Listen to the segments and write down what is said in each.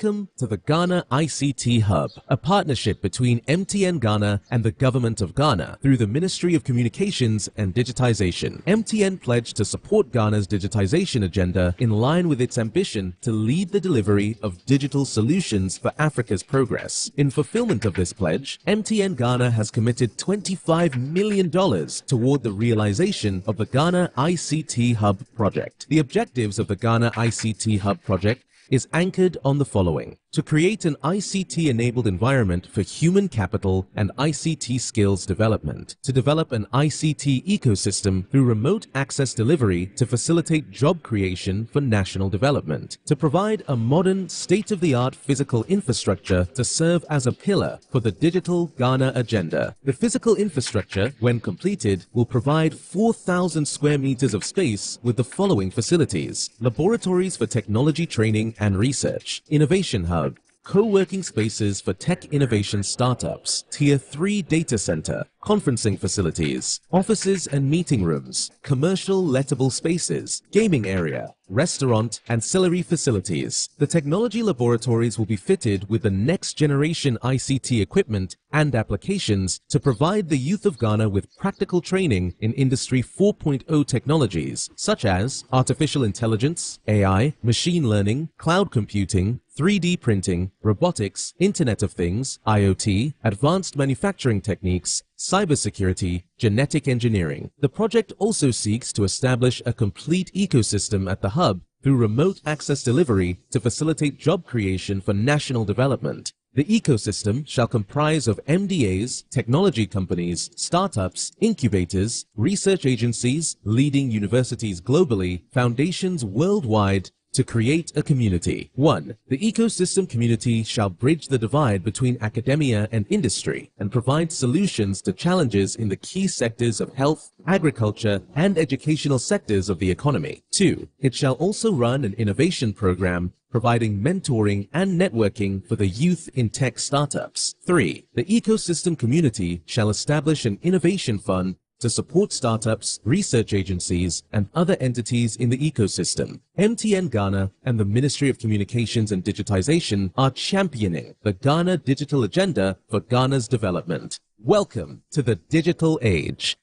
Welcome to the Ghana ICT Hub, a partnership between MTN Ghana and the Government of Ghana through the Ministry of Communications and Digitization. MTN pledged to support Ghana's digitization agenda in line with its ambition to lead the delivery of digital solutions for Africa's progress. In fulfillment of this pledge, MTN Ghana has committed $25 million toward the realization of the Ghana ICT Hub project. The objectives of the Ghana ICT Hub project is anchored on the following: to create an ICT-enabled environment for human capital and ICT skills development, to develop an ICT ecosystem through remote access delivery to facilitate job creation for national development, to provide a modern, state-of-the-art physical infrastructure to serve as a pillar for the digital Ghana agenda. The physical infrastructure, when completed, will provide 4,000 square meters of space with the following facilities: laboratories for technology training and research, innovation hub, co-working spaces for tech innovation startups, Tier 3 data center, conferencing facilities, offices and meeting rooms, commercial lettable spaces, gaming area, restaurant, ancillary facilities. The technology laboratories will be fitted with the next generation ICT equipment and applications to provide the youth of Ghana with practical training in Industry 4.0 technologies such as artificial intelligence, AI, machine learning, cloud computing, 3D printing, robotics, Internet of Things, IoT, advanced manufacturing techniques, cybersecurity, genetic engineering. The project also seeks to establish a complete ecosystem at the hub through remote access delivery to facilitate job creation for national development. The ecosystem shall comprise of MDAs, technology companies, startups, incubators, research agencies, leading universities globally, foundations worldwide, to create a community. 1. The ecosystem community shall bridge the divide between academia and industry and provide solutions to challenges in the key sectors of health, agriculture, and educational sectors of the economy. 2. It shall also run an innovation program providing mentoring and networking for the youth in tech startups. 3. The ecosystem community shall establish an innovation fund to support startups, research agencies, and other entities in the ecosystem. MTN Ghana and the Ministry of Communications and Digitization are championing the Ghana digital agenda for Ghana's development. Welcome to the digital age.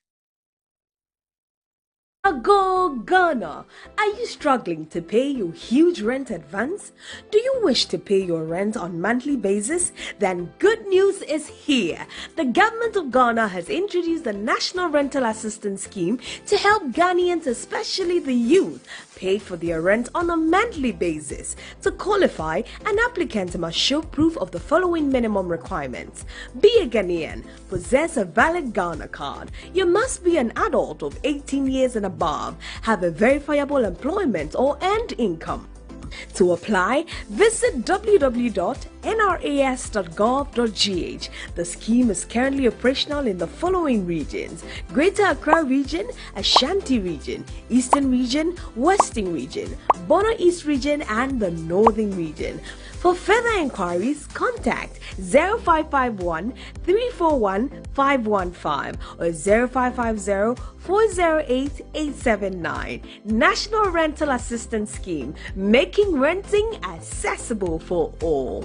Go Ghana! Are you struggling to pay your huge rent advance? Do you wish to pay your rent on monthly basis? Then good news is here. The government of Ghana has introduced the National Rental Assistance Scheme to help Ghanaians, especially the youth, pay for their rent on a monthly basis. To qualify, an applicant must show proof of the following minimum requirements: be a Ghanaian, possess a valid Ghana card, you must be an adult of 18 years and above, have a verifiable employment or earned income. To apply, visit www.nras.gov.gh. The scheme is currently operational in the following regions: Greater Accra Region, Ashanti Region, Eastern Region, Western Region, Bono East Region, and the Northern Region. For further inquiries, contact 0551 341 515 or 0550 408 879. National Rental Assistance Scheme, making renting accessible for all.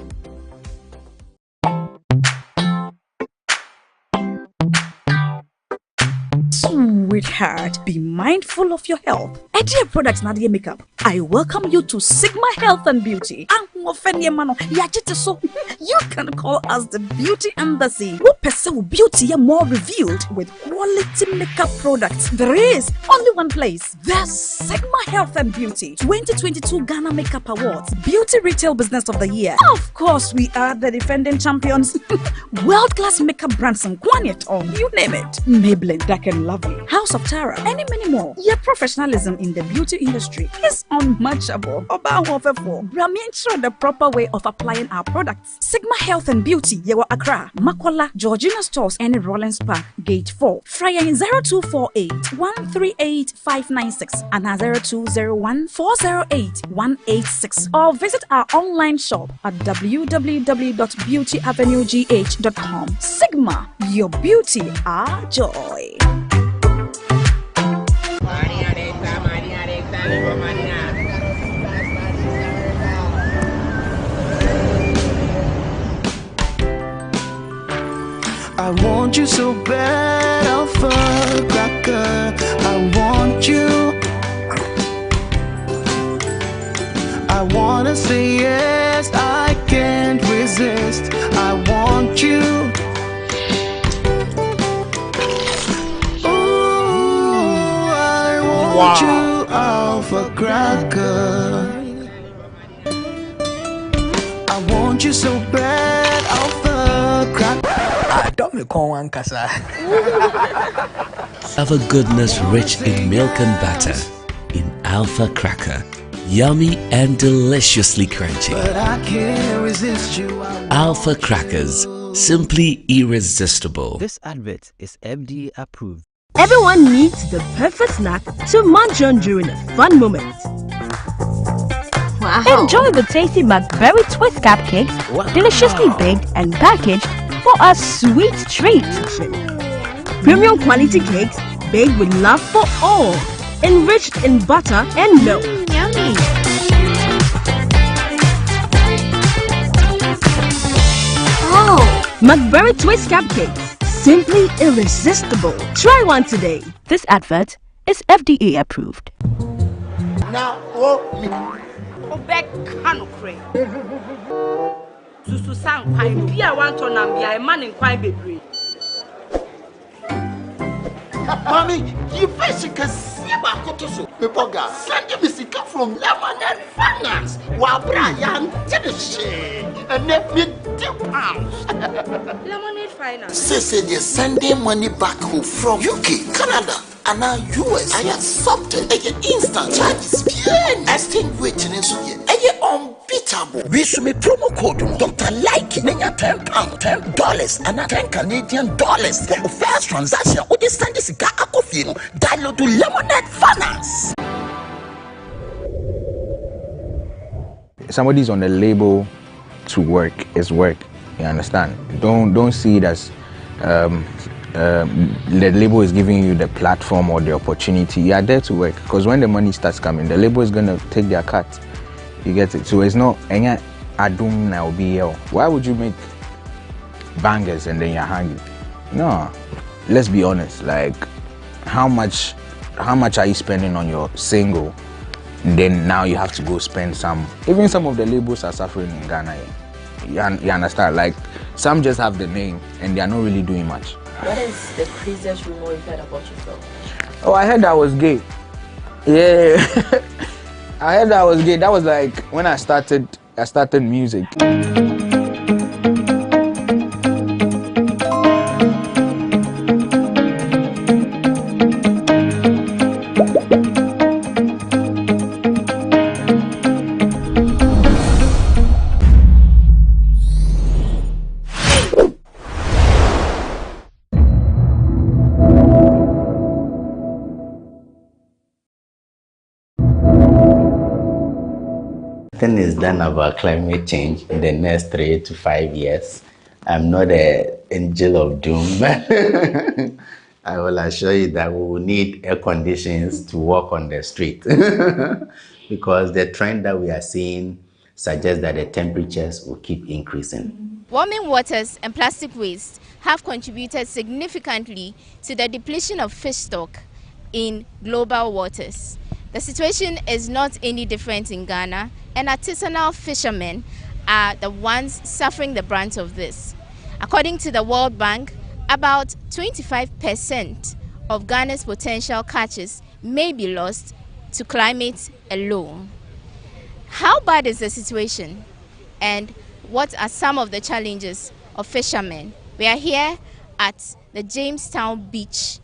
Sweetheart, be mindful of your health. Dear products Nadia Makeup, I welcome you to Sigma Health and Beauty. You can call us the Beauty Embassy. We pursue beauty more revealed with quality makeup products. There is only one place, the Sigma Health and Beauty 2022 Ghana Makeup Awards, Beauty Retail Business of the Year. Of course, we are the defending champions. World-class makeup brands and Quanyeton, you name it. Maybelline, Dark and Lovely, House of Tara, and many more. Your professionalism in the beauty industry is unmatchable. The proper way of applying our products. Sigma Health and Beauty, Yewa Accra, Makola, Georgina Stores, and Rollins Park, Gate 4. Fryer in 0248 138 596 and 0201 408 186. Or visit our online shop at www.beautyavenuegh.com. Sigma, your beauty, our joy. I want you so bad, alpha cracker. I want you. I wanna say yes, I can't resist. I want you. Ooh, I want you, alpha cracker. I want you so bad, alpha cracker. I don't know one kasa. Alpha goodness rich in milk and butter. In Alpha Cracker. Yummy and deliciously crunchy. But I can't resist you. Alpha Crackers. Simply irresistible. This advert is FDA approved. Everyone needs the perfect snack to munch on during a fun moment. Wow. Enjoy the tasty McBerry Twist cupcakes, deliciously baked and packaged for a sweet treat. Premium quality cakes baked with love for all, enriched in butter and milk. Yummy. Oh, McBerry Twist cupcakes, simply irresistible. Try one today. This advert is FDA approved. Now, Obek Kanokre. Susu sang pine, Pia want to Nambia, a man in quite baby. mommy, you basically see about Kotoso. People got sending me sick from Lemonade Finance. While Brian did the shit and let me £2. Lemonade Finance. Say they're sending money back home from UK, Canada, and now US. I accepted a instant charges. Exchange waiting in so ye. Unbeatable. We should make promo code Dr. Like £10, $10, and $10 for the first transaction. What is send this guy download to Lemonade Finance. Somebody's on the label to work is work. You understand? Don't see it as the label is giving you the platform or the opportunity. You are there to work, because when the money starts coming, the label is gonna take their cut. You get it? So it's not any adum now BL. Why would you make bangers and then you're hanging? No. Let's be honest. Like, how much are you spending on your single? And then now you have to go spend some. Even some of the labels are suffering in Ghana. You understand? Like, some just have the name and they are not really doing much. What is the craziest rumor you've heard about yourself? Oh, I heard I was gay. Yeah. I heard I was gay. That was like when I started music. Nothing is done about climate change in the next 3 to 5 years. I'm not an angel of doom. I will assure you that we will need air conditions to walk on the street because the trend that we are seeing suggests that the temperatures will keep increasing. Warming waters and plastic waste have contributed significantly to the depletion of fish stock in global waters. The situation is not any different in Ghana, and artisanal fishermen are the ones suffering the brunt of this. According to the World Bank, about 25% of Ghana's potential catches may be lost to climate alone. How bad is the situation, and what are some of the challenges of fishermen? We are here at the Jamestown beach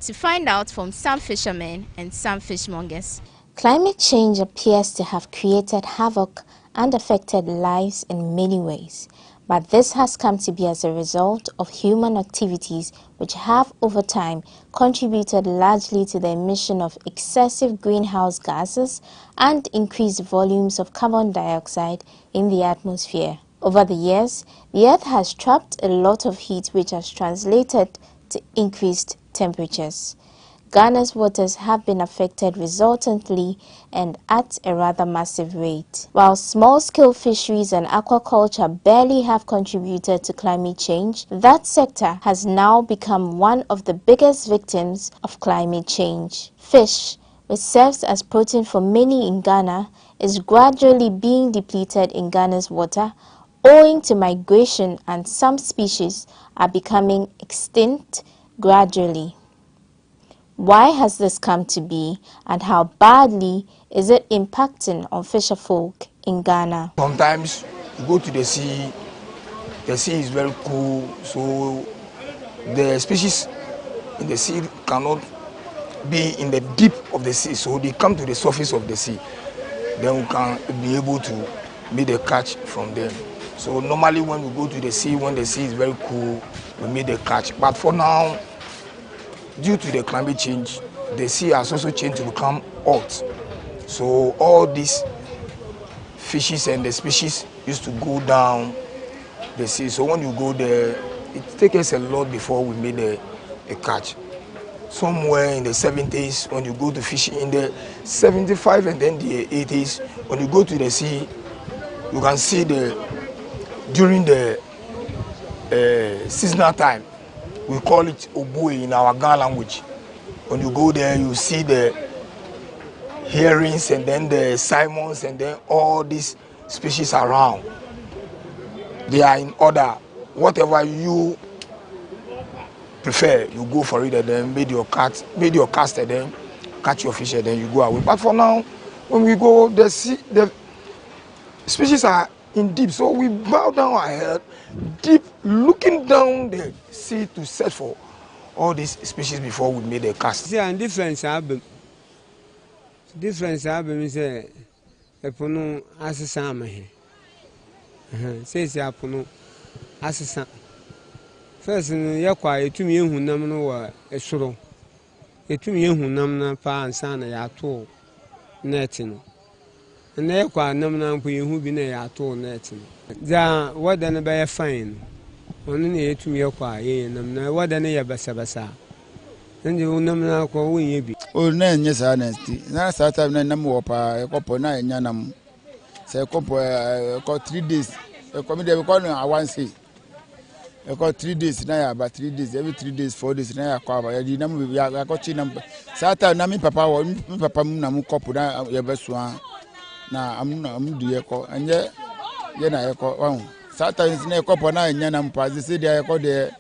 to find out from some fishermen and some fishmongers. Climate change appears to have created havoc and affected lives in many ways, but this has come to be as a result of human activities which have over time contributed largely to the emission of excessive greenhouse gases and increased volumes of carbon dioxide in the atmosphere. Over the years, the Earth has trapped a lot of heat which has translated to increased temperatures. Ghana's waters have been affected resultantly and at a rather massive rate. While small-scale fisheries and aquaculture barely have contributed to climate change, that sector has now become one of the biggest victims of climate change. Fish, which serves as protein for many in Ghana, is gradually being depleted in Ghana's water owing to migration, and some species are becoming extinct gradually. Why has this come to be, and how badly is it impacting on fisherfolk in Ghana? Sometimes you go to the sea is very cool, so the species in the sea cannot be in the deep of the sea, so they come to the surface of the sea. Then we can be able to make the catch from them. So normally when we go to the sea, when the sea is very cool, we make the catch. But for now, due to the climate change, the sea has also changed to become hot. So all these fishes and the species used to go down the sea. So when you go there, it takes us a lot before we made a catch. Somewhere in the 70s, when you go to fish in the 75 and then the 80s, when you go to the sea, you can see during the seasonal time, we call it obue in our Ghana language. When you go there, you see the herrings and then the salmons and then all these species around. They are in order. Whatever you prefer, you go for it and then made your cast and then catch your fish and then you go away. But for now, when we go, the species are in deep, so we bow down our head deep, looking down the sea to search for all these species before we made a cast. See, and difference happen is a pono asesama he. Says ya pono asesa. First, you quiet to me who number a soro. A 2 year who number pa and son a yato netting. And they quite number who been a yato netting. There, what then by a fine? Only 2 year quiet, and what then a basabasa. And you number call we be. Oh, no, yes, honesty. Now, Saturday, number of a couple 9 yanam. Say a couple got 3 days. A committee corner, I want say. I got 3 days now, but 3 days, every 3 days, 4 days now. I cover. I did number. I got your number. Saturday, Nami Papa, Papa Munamu couple now. Your best one. Now I'm the echo, and yet, I call. Saturday is near couple 9 yanam pass. They say they call the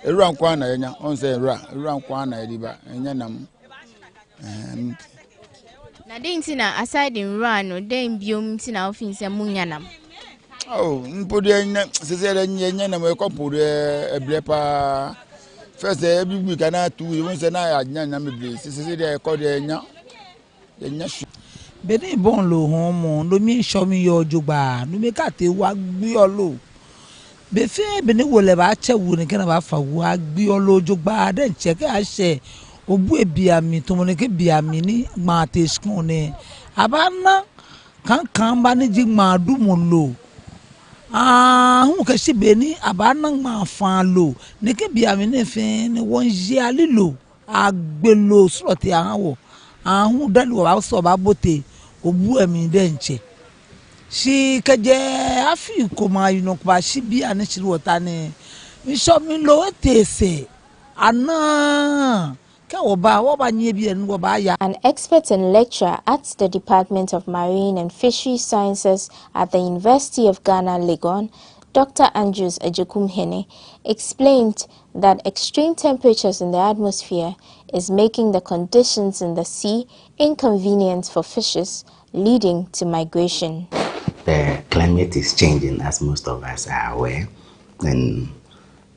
around Kwana, on say around Kwana, and yanam. Nadintina aside in run or then bium tina offense and munyanam. Oh, put the yanam a couple a blepa. First, every week and I two, once and I had yanam place. This is they call the yash. Bene bon lo homo, no me show me your juba, no me cat wag be or low. Befe bene will ever check wouldn't can about for wag be or low juba, then check I say. Obue biami to moneke biamini mate skone abana kan bani jig ma du monlo hu ka si beni abana ma fan lo neke biamini fe ne won ji alilo agbelo sloti awo hu dalu wa so ba bote obu emi denche si keje afi ko ma yino kwa si bia ne chiri wota ne mi so mi lo etese ana. An expert and lecturer at the Department of Marine and Fisheries Sciences at the University of Ghana, Legon, Dr. Andrews Ejekumhene, explained that extreme temperatures in the atmosphere is making the conditions in the sea inconvenient for fishes, leading to migration. The climate is changing, as most of us are aware, and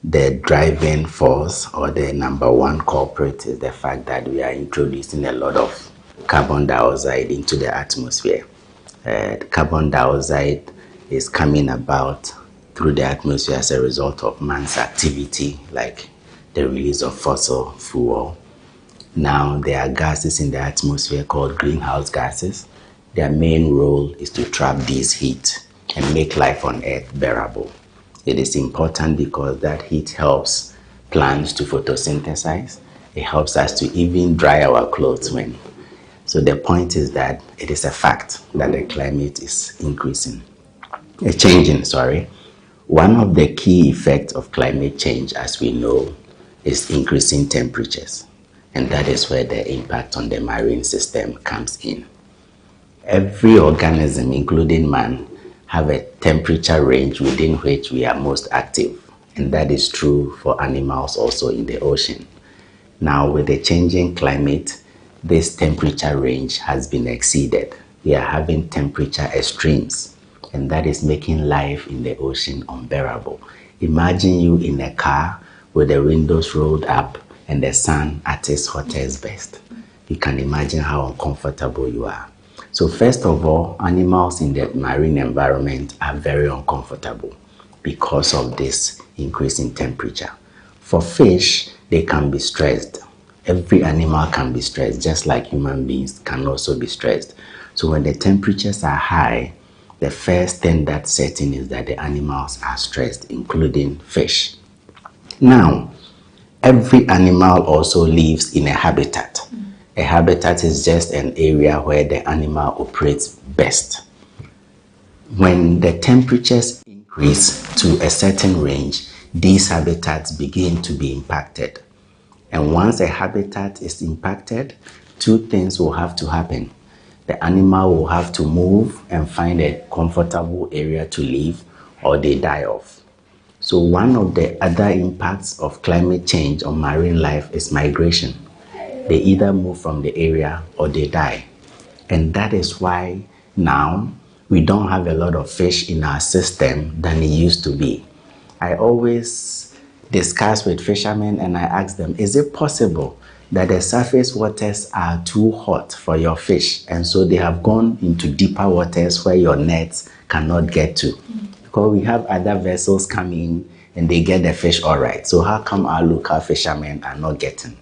the driving force or the number one culprit is the fact that we are introducing a lot of carbon dioxide into the atmosphere. Carbon dioxide is coming about through the atmosphere as a result of man's activity, like the release of fossil fuel. Now, there are gases in the atmosphere called greenhouse gases. Their main role is to trap this heat and make life on Earth bearable. It is important because that heat helps plants to photosynthesize, It helps us to even dry our clothes when. So the point is that it is a fact that the climate is changing. One of the key effects of climate change, as we know, is increasing temperatures. And that is where the impact on the marine system comes in. Every organism, including man, have a temperature range within which we are most active. And that is true for animals also in the ocean. Now, with the changing climate, this temperature range has been exceeded. We are having temperature extremes, and that is making life in the ocean unbearable. Imagine you in a car with the windows rolled up and the sun at its hottest best. You can imagine how uncomfortable you are. So first of all, animals in the marine environment are very uncomfortable because of this increase in temperature. For fish, they can be stressed. Every animal can be stressed, just like human beings can also be stressed. So when the temperatures are high, the first thing that sets in is that the animals are stressed, including fish. Now, every animal also lives in a habitat. A habitat is just an area where the animal operates best. When the temperatures increase to a certain range, these habitats begin to be impacted. And once a habitat is impacted, two things will have to happen. The animal will have to move and find a comfortable area to live, or they die off. So one of the other impacts of climate change on marine life is migration. They either move from the area or they die. And that is why now we don't have a lot of fish in our system than it used to be. I always discuss with fishermen and I ask them, is it possible that the surface waters are too hot for your fish and so they have gone into deeper waters where your nets cannot get to? Because we have other vessels coming and they get the fish all right. So how come our local fishermen are not getting?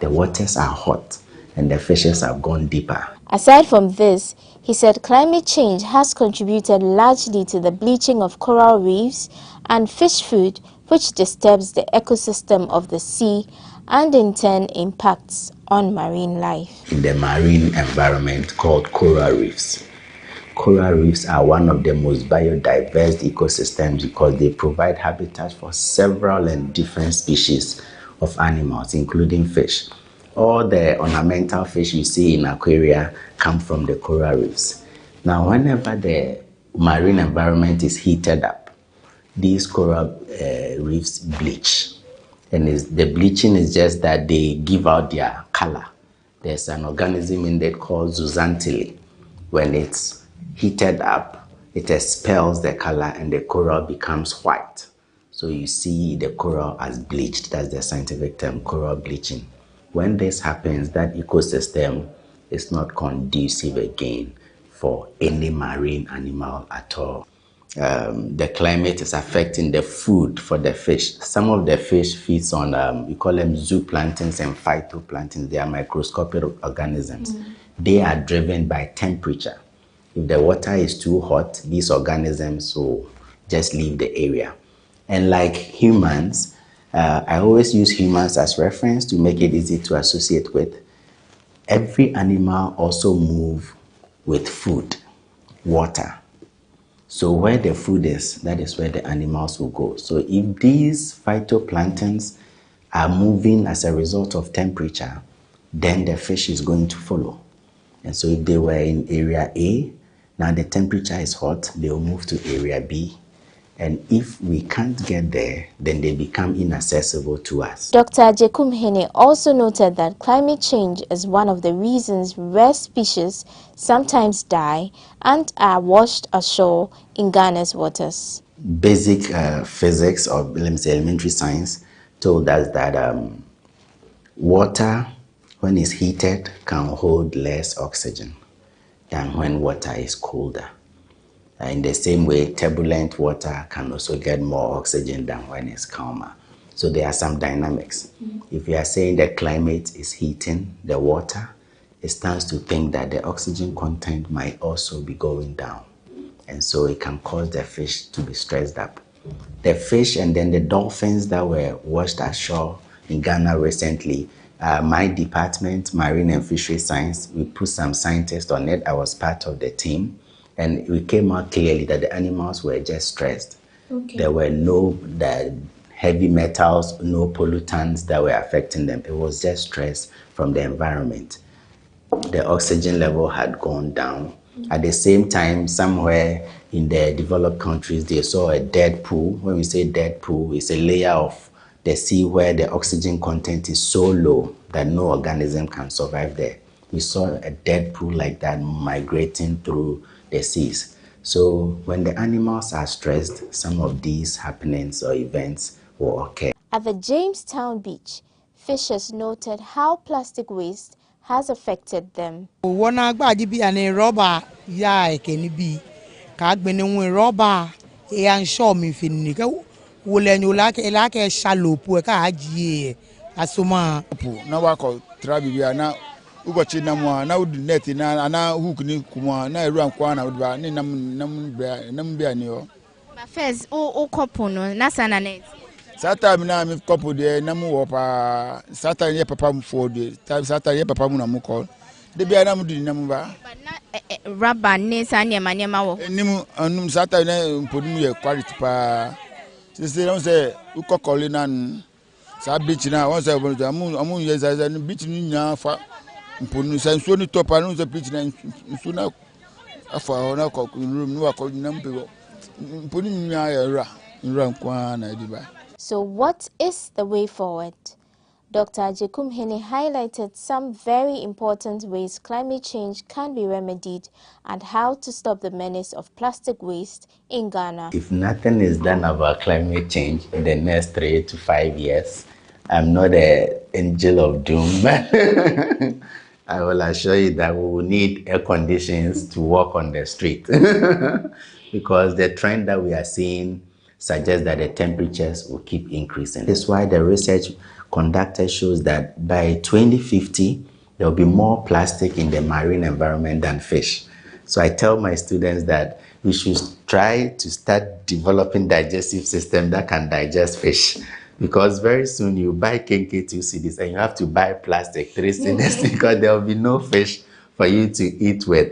The waters are hot and the fishes have gone deeper. Aside from this, he said climate change has contributed largely to the bleaching of coral reefs and fish food, which disturbs the ecosystem of the sea and in turn impacts on marine life. In the marine environment called coral reefs. Coral reefs are one of the most biodiverse ecosystems because they provide habitat for several and different species of animals, including fish. All the ornamental fish you see in aquaria come from the coral reefs. Now, whenever the marine environment is heated up, these coral reefs bleach. And the bleaching is just that they give out their color. There's an organism in there called zooxanthellae. When it's heated up, it expels the color and the coral becomes white. So you see the coral as bleached. That's the scientific term, coral bleaching. When this happens, that ecosystem is not conducive again for any marine animal at all. The climate is affecting the food for the fish. Some of the fish feeds on, we call them zooplanktons and phytoplanktons. They are microscopic organisms. They are driven by temperature. If the water is too hot, these organisms will just leave the area. And like humans, I always use humans as reference to make it easy to associate with. Every animal also moves with food, water. So where the food is, that is where the animals will go. So if these phytoplanktons are moving as a result of temperature, then the fish is going to follow. And so if they were in area A, now the temperature is hot, they will move to area B. And if we can't get there, then they become inaccessible to us. Dr. Jekum Hene also noted that climate change is one of the reasons rare species sometimes die and are washed ashore in Ghana's waters. Basic physics, or let me say elementary science, told us that water, when it's heated, can hold less oxygen than when water is colder. In the same way, turbulent water can also get more oxygen than when it's calmer. So there are some dynamics. If you are saying the climate is heating the water, it stands to think that the oxygen content might also be going down. And so it can cause the fish to be stressed up. The fish and then the dolphins that were washed ashore in Ghana recently, My department, Marine and Fisheries Science, we put some scientists on it. I was part of the team, and we came out clearly that the animals were just stressed. Okay. There were no heavy metals, no pollutants that were affecting them. It was just stress from the environment. The oxygen level had gone down. At the same time, somewhere in the developed countries, they saw a dead pool. When we say dead pool, it's a layer of the sea where the oxygen content is so low that no organism can survive there. We saw a dead pool like that migrating through the seas. So when the animals are stressed, some of these happenings or events will occur. At the Jamestown beach, fishers noted how plastic waste has affected them. Ugochi namwa na udu net na ana hook ni kuma na eru ankwa na udu ni nam bia ni o. But first o couple no na sana net. Sata mi na mi couple de na mu wo pa sata ye papa mu for de sata ye papa mu na mu call. De bia na mu di na mu ba. But na rubber ne sa nema wo. Nimu anum sata na mpodum ye quality pa. Se don say ukokole na sa beach na won say amu ye za beach ni nya fa mponu sanso ni topa no se beach na nsu na afa ona ko room no akọ na mpego mponu nya ya ra nkwa na ediba. So what is the way forward? Dr. Jekum Hene highlighted some very important ways climate change can be remedied and how to stop the menace of plastic waste in Ghana. If nothing is done about climate change in the next 3 to 5 years, I'm not an angel of doom. I will assure you that we will need air conditions to walk on the street because the trend that we are seeing suggests that the temperatures will keep increasing. That's why the research conducted shows that by 2050, there will be more plastic in the marine environment than fish. So I tell my students that we should try to start developing digestive system that can digest fish. Because very soon you buy KK2 CDs and you have to buy plastic 3 CDs because there will be no fish for you to eat with.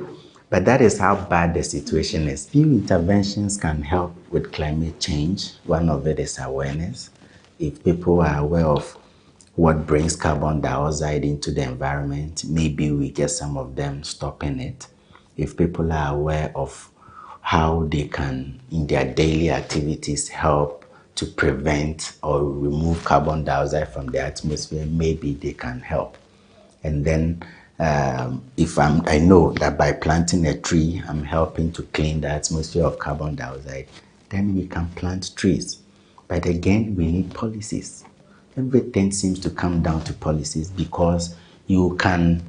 But that is how bad the situation is. Few interventions can help with climate change. One of it is awareness. If people are aware of what brings carbon dioxide into the environment, maybe we get some of them stopping it. If people are aware of how they can, in their daily activities, help to prevent or remove carbon dioxide from the atmosphere, maybe they can help. And then if I know that by planting a tree, I'm helping to clean the atmosphere of carbon dioxide, then we can plant trees. But again, we need policies. Everything seems to come down to policies because you can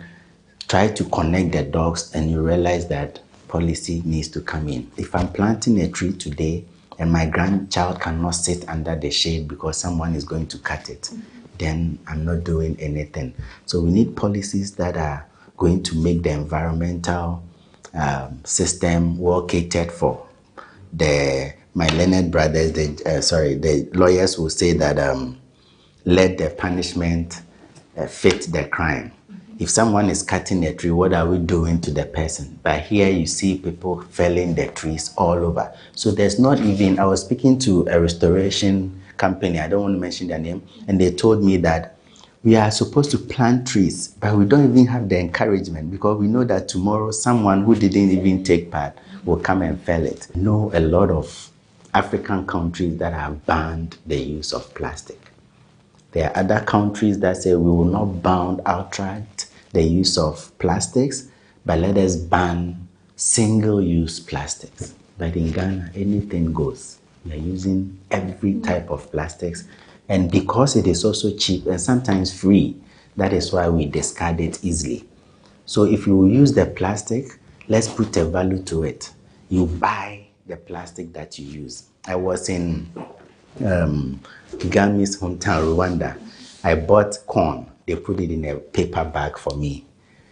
try to connect the dots and you realize that policy needs to come in. If I'm planting a tree today and my grandchild cannot sit under the shade because someone is going to cut it, then I'm not doing anything. So we need policies that are going to make the environmental system well catered for. My learned brothers, the lawyers will say that let the punishment fit the crime. If someone is cutting a tree, what are we doing to the person? But here you see people felling the trees all over. So there's not even, I was speaking to a restoration company, I don't want to mention their name, and they told me that we are supposed to plant trees, but we don't even have the encouragement because we know that tomorrow someone who didn't even take part will come and fell it. I know a lot of African countries that have banned the use of plastic. There are other countries that say we will not ban outright the use of plastics, but let us ban single-use plastics. But in Ghana, anything goes. We are using every type of plastics. And because it is also cheap and sometimes free, that is why we discard it easily. So if you use the plastic, let's put a value to it. You buy the plastic that you use. I was in Gami's hometown, Rwanda. I bought corn. They put it in a paper bag for me.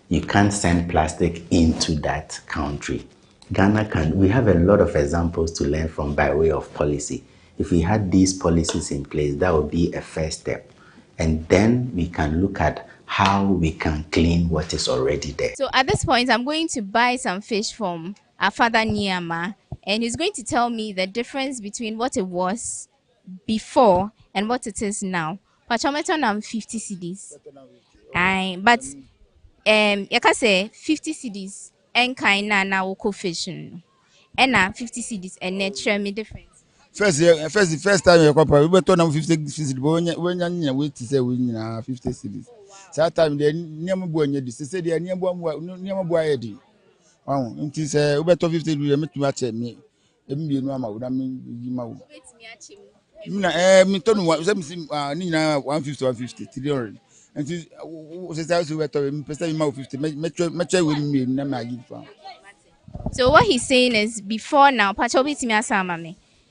You can't send plastic into that country. Ghana we have a lot of examples to learn from by way of policy. If we had these policies in place, that would be a first step. And then we can look at how we can clean what is already there. So at this point, I'm going to buy some fish from our father Niama, and he's going to tell me the difference between what it was before and what it is now. Pachometon am 50 cedis. But you can say 50 cedis and kind na woko fish. And 50 cedis and net share me difference. First time you come, we better now 50 cities. When you wait to say we need 50 cities. That time they never boy any. They say they never boy any. Wow, until say we better 50. We make too much me. Me no ama. We na me ma. Me turn one. Say me ni na 150, 300. Until say we better me pesa me ma 50. Me try we me na me give am. So what he's saying is before now,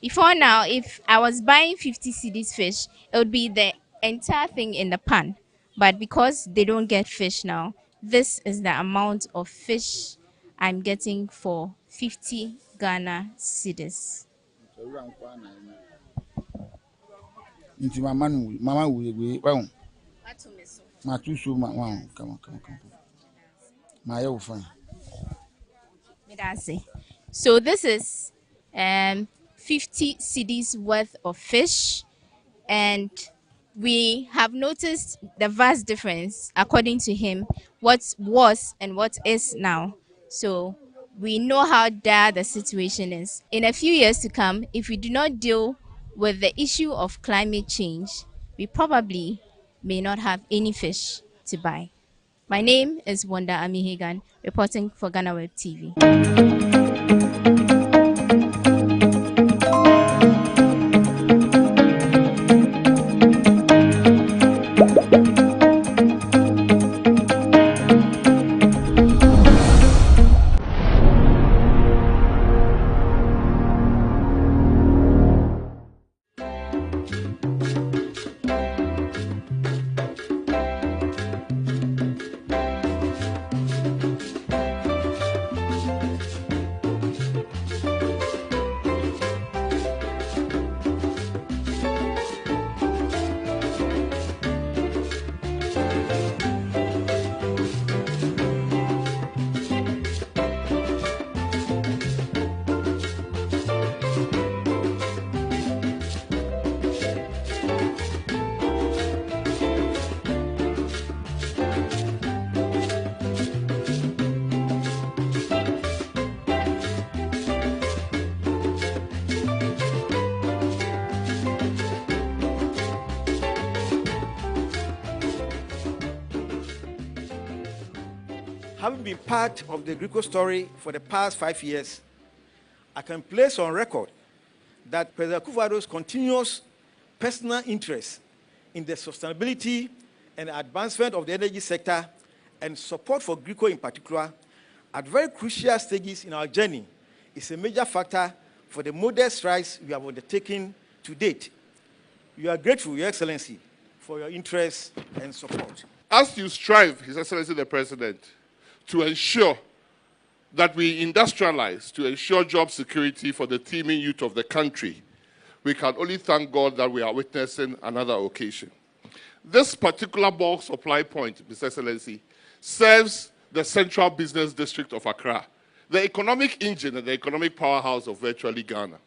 before now, if I was buying 50 cedis fish, it would be the entire thing in the pan. But because they don't get fish now, this is the amount of fish I'm getting for 50 Ghana cedis. Into mama we wow. Ma too so wow. Come on. My you fine. So this is 50 cedis worth of fish, and we have noticed the vast difference according to him, what was and what is now. So we know how dire the situation is. In a few years to come, if we do not deal with the issue of climate change, we probably may not have any fish to buy. My name is Wanda Amihegan, reporting for GhanaWeb TV. Having been part of the Grico story for the past 5 years, I can place on record that President Akufo-Addo's continuous personal interest in the sustainability and advancement of the energy sector and support for Grico in particular at very crucial stages in our journey is a major factor for the modest strides we have undertaken to date. We are grateful, Your Excellency, for your interest and support. As you strive, His Excellency the President, to ensure that we industrialize, to ensure job security for the teeming youth of the country, we can only thank God that we are witnessing another occasion. This particular bulk supply point, His Excellency, serves the central business district of Accra, the economic engine and the economic powerhouse of virtually Ghana.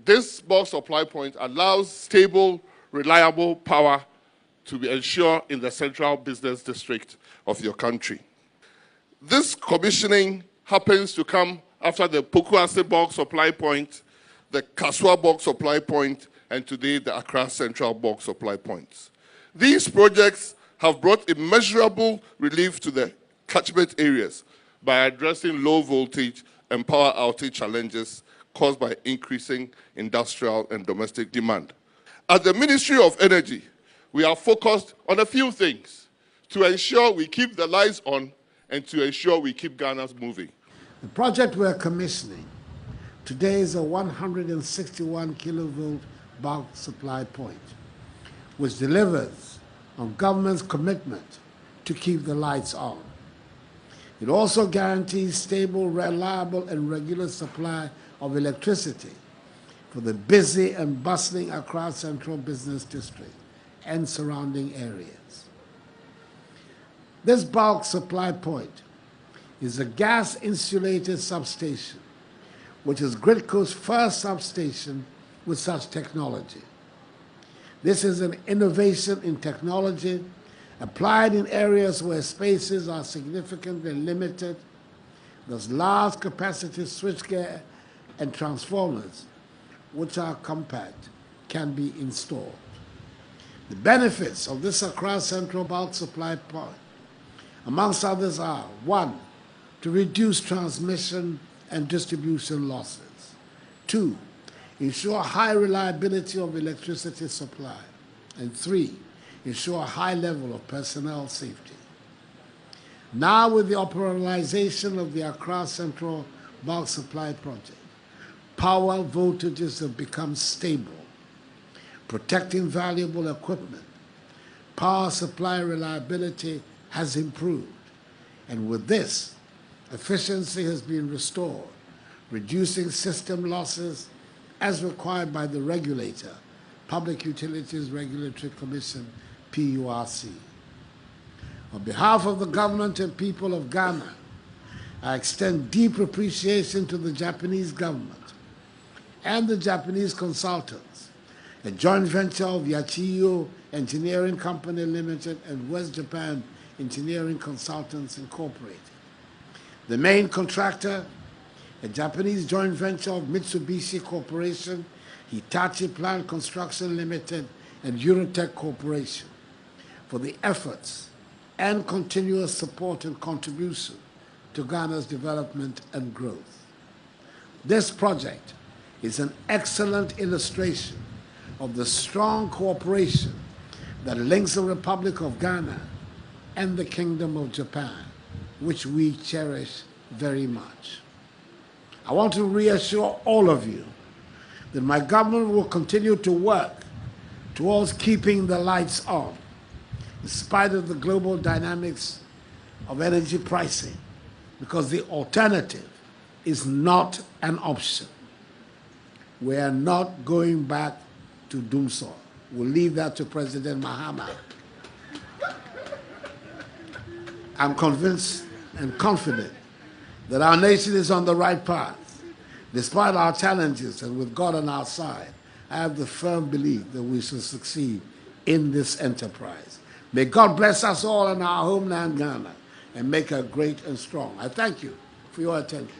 This bulk supply point allows stable, reliable power to be ensured in the central business district of your country. This commissioning happens to come after the Pokuase bulk supply point, the Kaswa bulk supply point, and today the Accra Central bulk supply points. These projects have brought immeasurable relief to the catchment areas by addressing low voltage and power outage challenges caused by increasing industrial and domestic demand. At the Ministry of Energy, we are focused on a few things to ensure we keep the lights on and to ensure we keep Ghana moving. The project we're commissioning today is a 161 kilovolt bulk supply point, which delivers on government's commitment to keep the lights on. It also guarantees stable, reliable, and regular supply of electricity for the busy and bustling Accra Central Business District and surrounding areas. This bulk supply point is a gas-insulated substation, which is Gridco's first substation with such technology. This is an innovation in technology applied in areas where spaces are significantly limited. Thus, large capacity switchgear and transformers, which are compact, can be installed. The benefits of this Accra Central Bulk Supply Point, amongst others, are 1. To reduce transmission and distribution losses. 2. Ensure high reliability of electricity supply. And 3. Ensure a high level of personnel safety. Now, with the operationalization of the Accra Central Bulk Supply Project, power voltages have become stable, protecting valuable equipment. Power supply reliability has improved, and with this, efficiency has been restored, reducing system losses as required by the regulator, Public Utilities Regulatory Commission, PURC. On behalf of the government and people of Ghana, I extend deep appreciation to the Japanese government and the Japanese consultants, a joint venture of Yachiyo Engineering Company Limited and West Japan Engineering Consultants Incorporated. The main contractor, a Japanese joint venture of Mitsubishi Corporation, Hitachi Plant Construction Limited, and Eurotech Corporation, for the efforts and continuous support and contribution to Ghana's development and growth. This project is an excellent illustration of the strong cooperation that links the Republic of Ghana and the Kingdom of Japan, which we cherish very much. I want to reassure all of you that my government will continue to work towards keeping the lights on, in spite of the global dynamics of energy pricing, because the alternative is not an option. We are not going back to Dumsor. We'll leave that to President Mahama. I'm convinced and confident that our nation is on the right path. Despite our challenges and with God on our side, I have the firm belief that we shall succeed in this enterprise. May God bless us all in our homeland, Ghana, and make her great and strong. I thank you for your attention.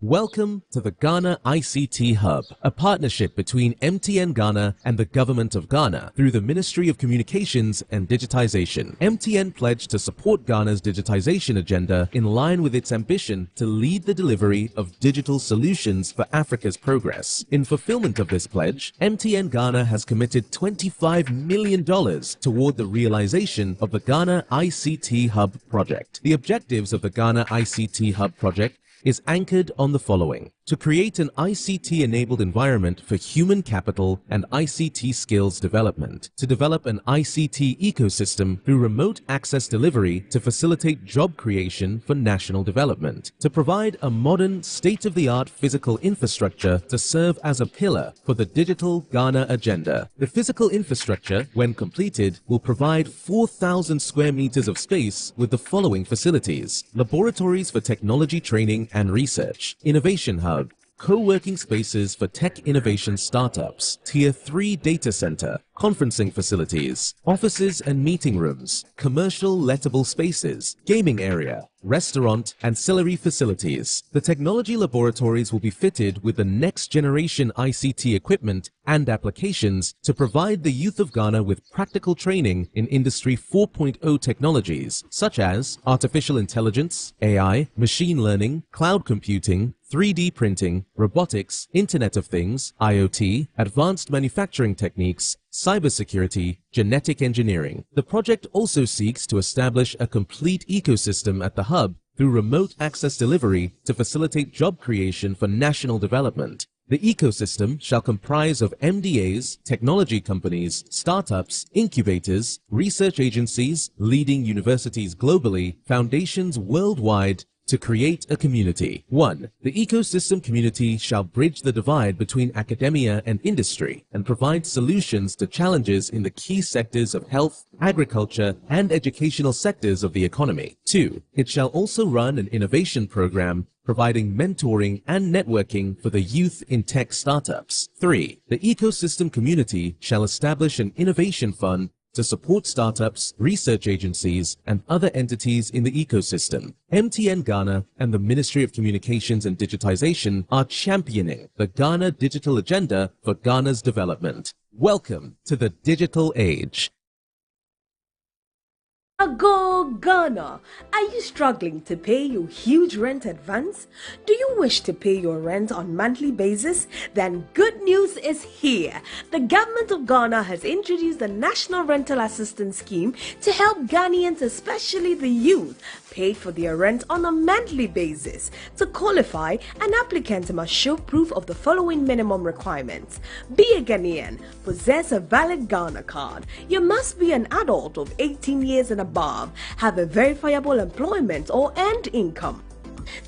Welcome to the Ghana ICT Hub, a partnership between MTN Ghana and the Government of Ghana through the Ministry of Communications and Digitization. MTN pledged to support Ghana's digitization agenda in line with its ambition to lead the delivery of digital solutions for Africa's progress. In fulfillment of this pledge, MTN Ghana has committed $25 million toward the realization of the Ghana ICT Hub project. The objectives of the Ghana ICT Hub project is anchored on the following: to create an ICT-enabled environment for human capital and ICT skills development, to develop an ICT ecosystem through remote access delivery to facilitate job creation for national development, to provide a modern, state-of-the-art physical infrastructure to serve as a pillar for the digital Ghana agenda. The physical infrastructure, when completed, will provide 4,000 square meters of space with the following facilities: laboratories for technology training and research, innovation hub, co-working spaces for tech innovation startups, Tier 3 data center, conferencing facilities, offices and meeting rooms, commercial lettable spaces, gaming area, restaurant, ancillary facilities. The technology laboratories will be fitted with the next generation ICT equipment and applications to provide the youth of Ghana with practical training in Industry 4.0 technologies such as artificial intelligence, AI, machine learning, cloud computing, 3D printing, robotics, Internet of Things, IoT, advanced manufacturing techniques, cybersecurity, genetic engineering. The project also seeks to establish a complete ecosystem at the hub through remote access delivery to facilitate job creation for national development. The ecosystem shall comprise of MDAs, technology companies, startups, incubators, research agencies, leading universities globally, foundations worldwide, to create a community. 1. The ecosystem community shall bridge the divide between academia and industry and provide solutions to challenges in the key sectors of health, agriculture, and educational sectors of the economy. 2. It shall also run an innovation program providing mentoring and networking for the youth in tech startups. 3. The ecosystem community shall establish an innovation fund to support startups, research agencies, and other entities in the ecosystem. MTN Ghana and the Ministry of Communications and Digitization are championing the Ghana Digital Agenda for Ghana's development. Welcome to the digital age. Go Ghana! Are you struggling to pay your huge rent advance? Do you wish to pay your rent on monthly basis? Then good news is here. The government of Ghana has introduced the National Rental Assistance Scheme to help Ghanaians, especially the youth, pay for their rent on a monthly basis. To qualify, an applicant must show proof of the following minimum requirements. Be a Ghanaian, possess a valid Ghana card. You must be an adult of 18 years and above, have a verifiable employment or earned income.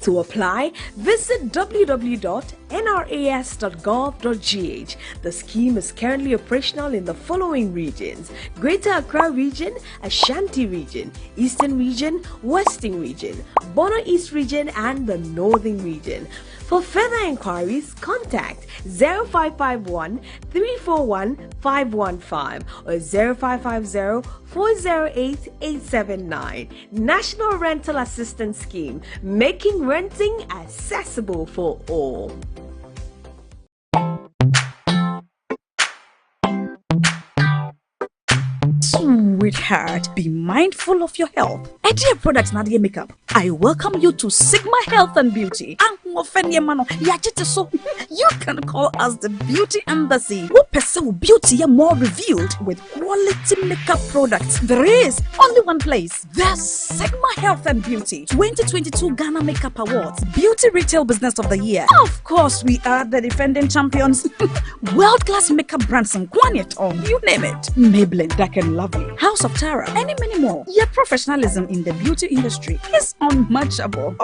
To apply, visit www.nras.gov.gh. The scheme is currently operational in the following regions: Greater Accra Region, Ashanti Region, Eastern Region, Western Region, Bono East Region, and the Northern Region. For further inquiries, contact 0551 341 515 or 0550 408 879. National Rental Assistance Scheme, making renting accessible for all. Sweetheart, be mindful of your health. Idea Products Nadia Makeup. I welcome you to Sigma Health and Beauty. You can call us the Beauty Embassy. Who pursue beauty more revealed with quality makeup products. There is only one place. There's Sigma Health and Beauty 2022 Ghana Makeup Awards, Beauty Retail Business of the Year. Of course, we are the defending champions. World-class makeup brands and Kwanyet on, you name it. Maybelline, Dark and Lovely, House of Tara, and many more. Your professionalism in the beauty industry is unmatchable.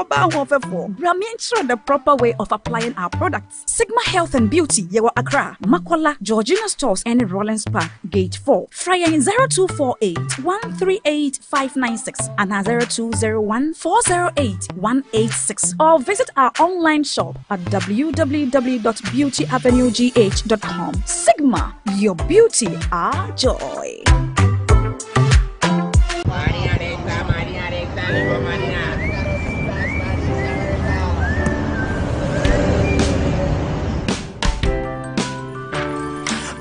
The proper way of applying our products. Sigma Health and Beauty, Yewa Accra, Makola, Georgina Stores, and Rollins Park, Gate 4. Fryer 0248 138 596 and 0201 408 186. Or visit our online shop at www.beautyavenuegh.com. Sigma, your beauty, our joy.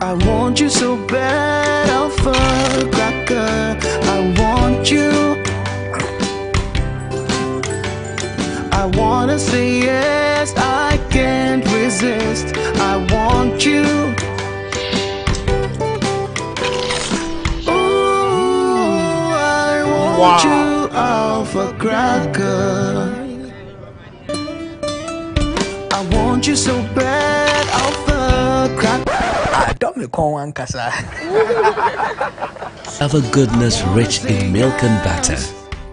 I want you so bad, Alpha Cracker. I want you. I wanna say yes, I can't resist. I want you. Ooh, I want you, Alpha Cracker. I want you so bad, Alpha Cracker. Alpha goodness rich in milk and butter.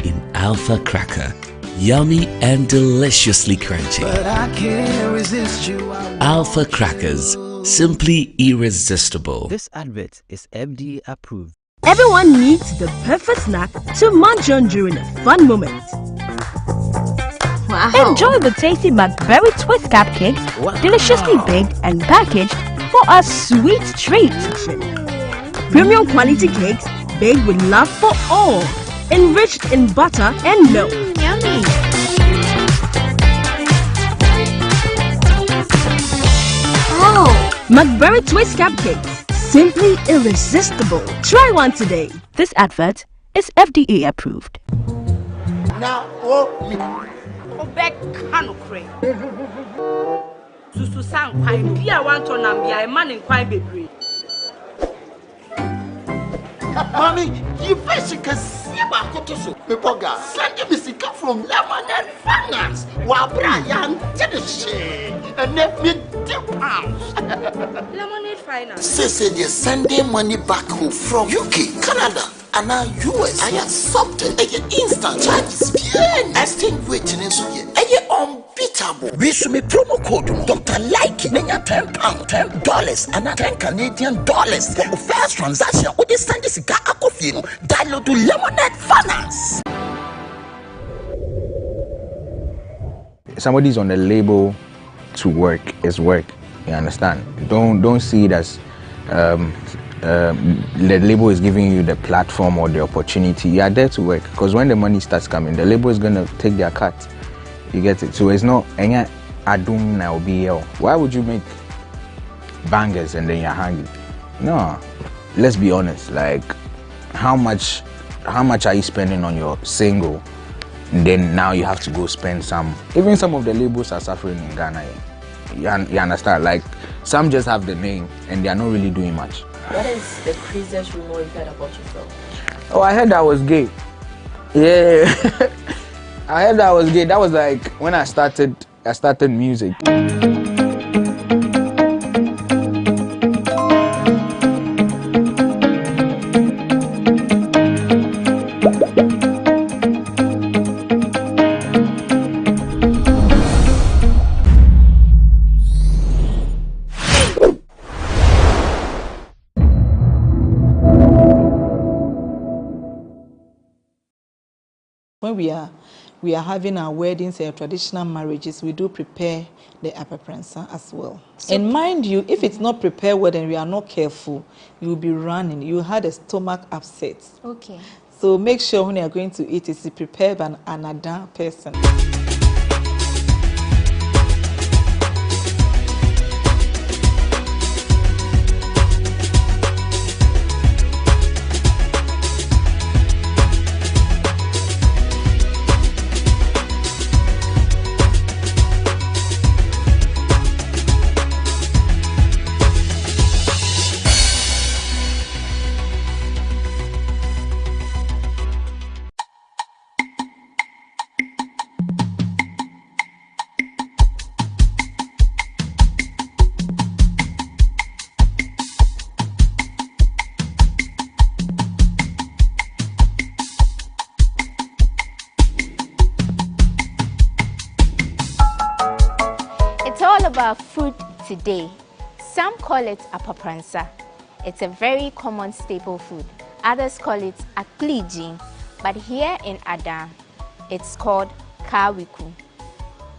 In Alpha Cracker, yummy and deliciously crunchy. But I can't resist you. Alpha Crackers, simply irresistible. This advert is FDA approved. Everyone needs the perfect snack to munch on during a fun moment. Wow. Enjoy the tasty McBerry Twist Cupcake, deliciously baked and packaged for a sweet treat. Premium quality cakes baked with love for all, enriched in butter and milk. Yummy! Oh, McBerry Twist Cupcakes, simply irresistible. Try one today. This advert is FDA approved. Now, Susu sang kwai bia wan to na bia e man in kwai bebre. Mommy, you fish can see my kotoso. Boga, send me sika from Lemonade Finance. While Brian did the shit and let me £10. Lemonade Finance. Say they're sending money back home from UK, Canada, and now US. I accepted a instant charges. Exchange rate in Suya. Unbeatable. We should me promo code Dr. Like £10, $10, and $10 Canadian for the first transaction. With this Sunday Sika Akofino, download to Lemonade Finance. Somebody's on the label to work is work. You understand? Don't see it as the label is giving you the platform or the opportunity. You are there to work, because when the money starts coming, the label is gonna take their cut. You get it? So it's not any adum now BL. Why would you make bangers and then you're hungry? No. Let's be honest. Like, how much are you spending on your single? And then now you have to go spend some. Even some of the labels are suffering in Ghana. You understand? Like, some just have the name and they are not really doing much. What is the craziest rumor you've heard about yourself? Oh, I heard I was gay. Yeah. I heard I was gay. That was like when I started music. When we are having our weddings and traditional marriages, we do prepare the apapransa as well. So, and mind you, if it's not prepared well and we are not careful, you'll be running. You had a stomach upset. Okay. So make sure when you are going to eat, it's prepared by an adult person. It's all about food today. Some call it apapransa. It's a very common staple food. Others call it akliji, but here in Ada, it's called kawiku.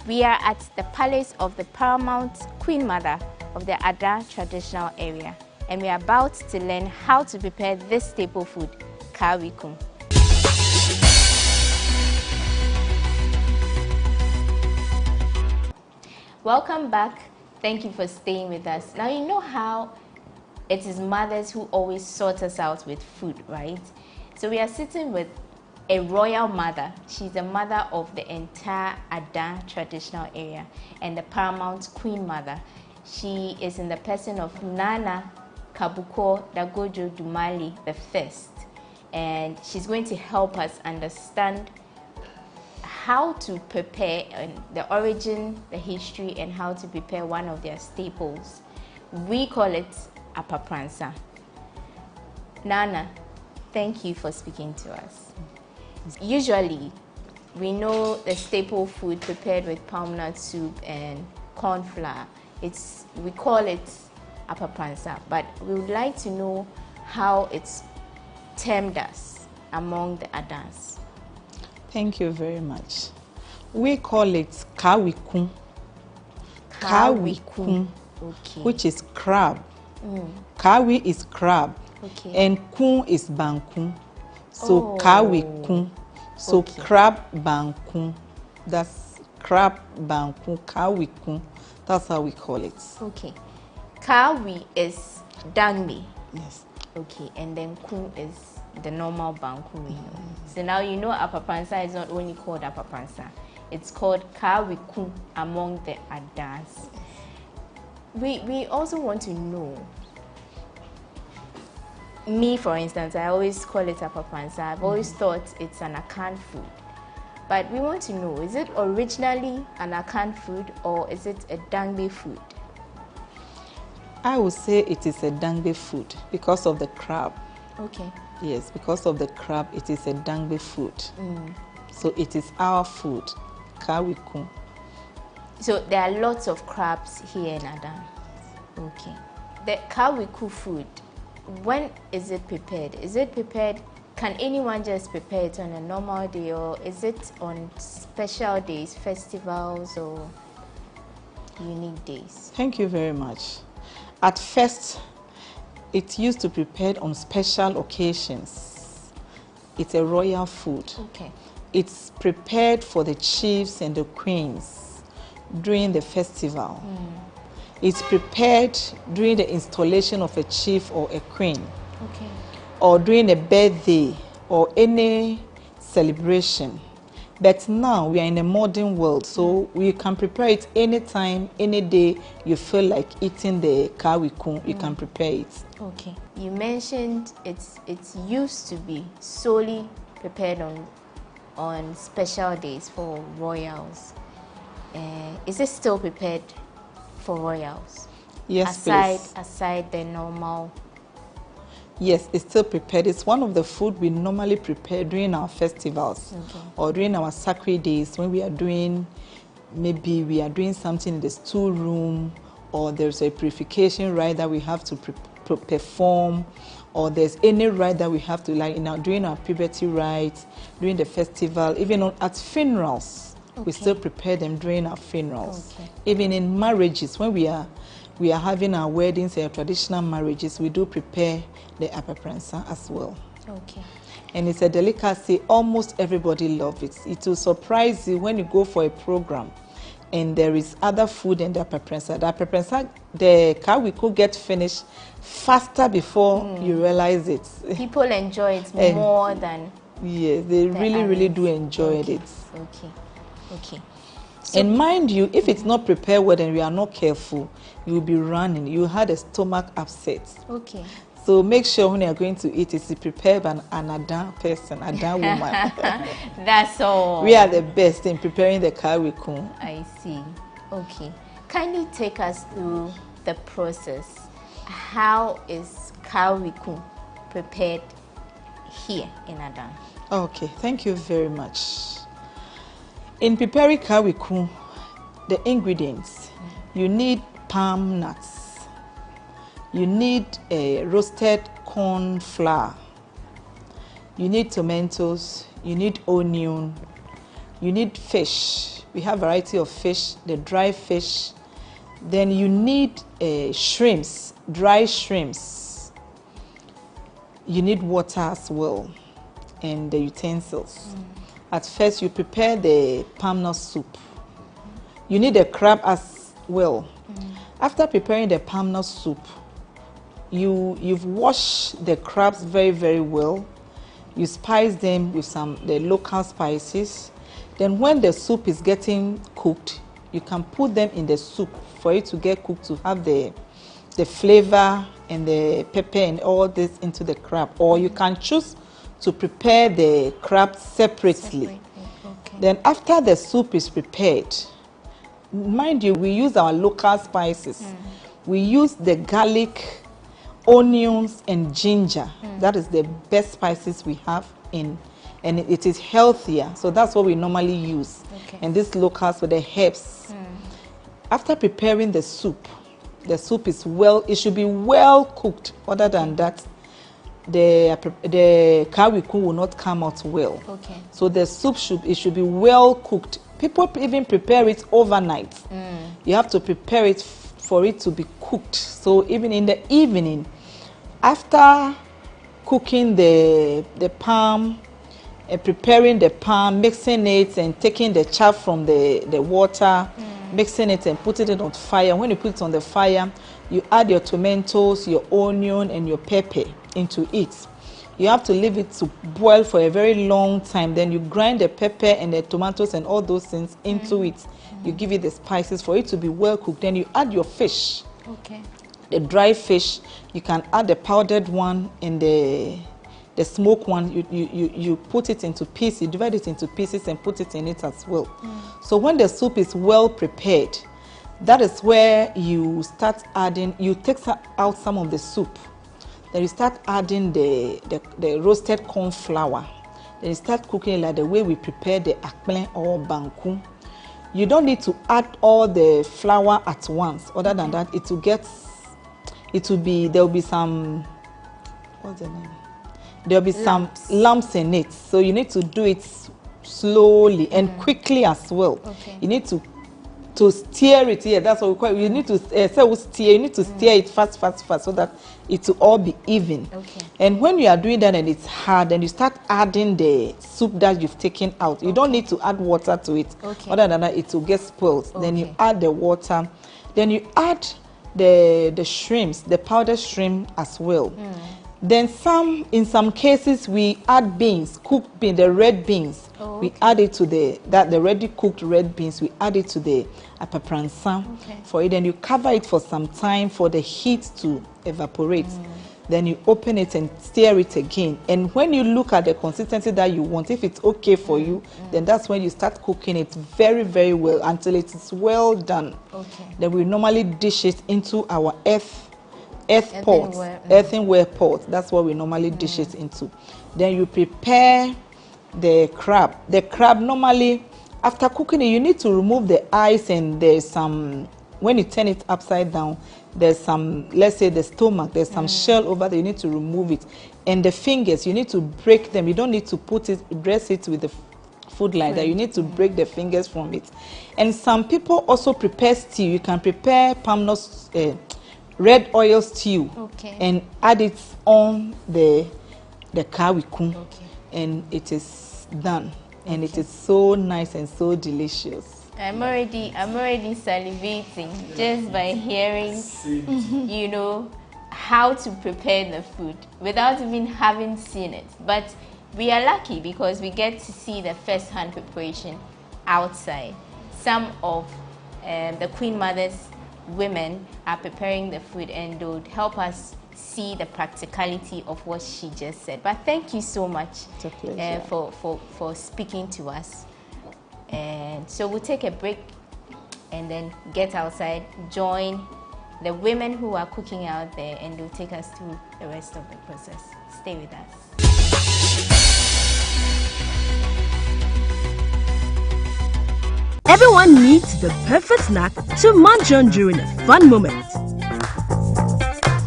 We are at the palace of the paramount Queen Mother of the Ada traditional area, and we are about to learn how to prepare this staple food, kawiku. Welcome back. Thank you for staying with us. Now you know how it is mothers who always sort us out with food, right? So we are sitting with a royal mother. She's the mother of the entire Ada traditional area and the paramount Queen Mother. She is in the person of Nana Kabuko Dagojo Dumali I, and she's going to help us understand how to prepare the origin, the history, and how to prepare one of their staples. We call it apapransa. Nana, thank you for speaking to us. Usually, we know the staple food prepared with palm nut soup and corn flour. We call it apapransa, but we would like to know how it's termed us among the Adans. Thank you very much. We call it kawiku. Kawiku. Okay. Which is crab. Kawi is crab. Okay. And kun is banku. So kawiku. So crab banku. That's crab banku. Kawiku. That's how we call it. Okay. Kawi is dangme. Yes. Okay. And then kun is the normal banku we know. So now you know apapransa is not only called apapransa. It's called kawiku among the Adas. We also want to know me, for instance, I always call it apapansa. I've always thought it's an Akan food. But we want to know, is it originally an Akan food or is it a Dangbe food? I would say it is a Dangbe food because of the crab. Okay. Yes, because of the crab, it is a Dangbe food. So it is our food, kawiku. So there are lots of crabs here in Adan. Okay. The kawiku food, when is it prepared? Is it prepared? Can anyone just prepare it on a normal day, or is it on special days, festivals, or unique days? Thank you very much. At first, it used to be prepared on special occasions. It's a royal food. Okay. It's prepared for the chiefs and the queens during the festival. It's prepared during the installation of a chief or a queen. Okay. Or during a birthday or any celebration. But now we are in a modern world, so we can prepare it anytime, any day you feel like eating the kawiku, you can prepare it. Okay. You mentioned it used to be solely prepared on special days for royals. Is it still prepared for royals? Yes, please. Aside the normal. Yes, it's still prepared. It's one of the food we normally prepare during our festivals or during our sacred days when we are doing, maybe we are doing something in the storeroom, or there's a purification rite that we have to perform, or there's any rite that we have to, like during our puberty rite, during the festival, even at funerals. We still prepare them during our funerals. Even in marriages, when we are having our weddings and traditional marriages, we do prepare the apapransa as well. Okay. And it's a delicacy. Almost everybody loves it. It will surprise you when you go for a program and there is other food in the apapransa. The apapransa, the kawiku get finished faster before you realize it. People enjoy it more than... Yes, they really do enjoy it. Okay. And mind you, if it's not prepared well and we are not careful, you will be running. You had a stomach upset. Okay. So make sure when you are going to eat, it's prepared by an Adan person, Adan woman. That's all. We are the best in preparing the kawiku. I see. Okay. Kindly take us through the process. How is kawiku prepared here in Adan? Okay, thank you very much. In preparing kawiku, the ingredients, you need palm nuts. You need a roasted corn flour. You need tomatoes. You need onion. You need fish. We have a variety of fish, the dry fish. Then you need shrimps, dry shrimps. You need water as well, and the utensils. At first, you prepare the palm nut soup. You need a crab as well. After preparing the palm nut soup, you've washed the crabs very well. You spice them with the local spices. Then when the soup is getting cooked, you can put them in the soup for it to get cooked, to have the flavor and the pepper and all this into the crab. Or you can choose to prepare the crab separately. Then after the soup is prepared, mind you, we use our local spices. We use the garlic, onions and ginger. That is the best spices we have in, and it is healthier, so that's what we normally use. And this locals with the herbs. After preparing the soup is it should be well cooked. Other than that, the kawiku will not come out well. So the soup should be well cooked. People even prepare it overnight. You have to prepare it for it to be cooked. So even in the evening, after cooking the palm, preparing the palm, mixing it and taking the chaff from the water, mixing it and putting it on fire. When you put it on the fire, you add your tomatoes, your onion and your pepper into it. You have to leave it to boil for a very long time. Then you grind the pepper and the tomatoes and all those things into it. You give it the spices for it to be well cooked. Then you add your fish. the dry fish, you can add the powdered one and the smoked one. You put it into pieces, you divide it into pieces and put it in it as well. So when the soup is well prepared, that is where you start adding, you take out some of the soup. Then you start adding the roasted corn flour. Then you start cooking it like the way we prepare the akple or banku. You don't need to add all the flour at once. Other than that, there will be some, what's the name? There will be some lumps in it. So you need to do it slowly and quickly as well. You need to steer it. Yeah, that's what we call it. You need to steer. You need to steer it fast so that it will all be even. And when you are doing that and it's hard, then you start adding the soup that you've taken out. You don't need to add water to it. Other than that, it will get spoiled. Then you add the water. Then you add the shrimps, the powdered shrimp as well. Then in some cases we add beans, cooked beans, the red beans. We add it to the ready cooked red beans. We add it to the apapransa for it. Then you cover it for some time for the heat to evaporate. Then you open it and stir it again. And when you look at the consistency that you want, if it's okay for you, then that's when you start cooking it very, very well until it is well done. Then we normally dish it into our earthenware pot. That's what we normally dish it into. Then you prepare the crab. The crab, normally after cooking it, you need to remove the eyes, and there's some, when you turn it upside down, there's some, let's say the stomach, there's some shell over there. You need to remove it. And the fingers, you need to break them. You don't need to dress it with the food like that. You need to break the fingers from it. And some people also prepare stew. You can prepare palm nut, red oil stew, and add it on the kawiku, and it is done, and it is so nice and so delicious. I'm already salivating just by hearing, you know, how to prepare the food without even having seen it. But we are lucky because we get to see the first-hand preparation outside. Some of the Queen Mother's women are preparing the food, and they'll help us see the practicality of what she just said. But thank you so much for speaking to us. And so we'll take a break and then get outside, join the women who are cooking out there, and they'll take us through the rest of the process. Stay with us. Everyone needs the perfect snack to munch on during a fun moment.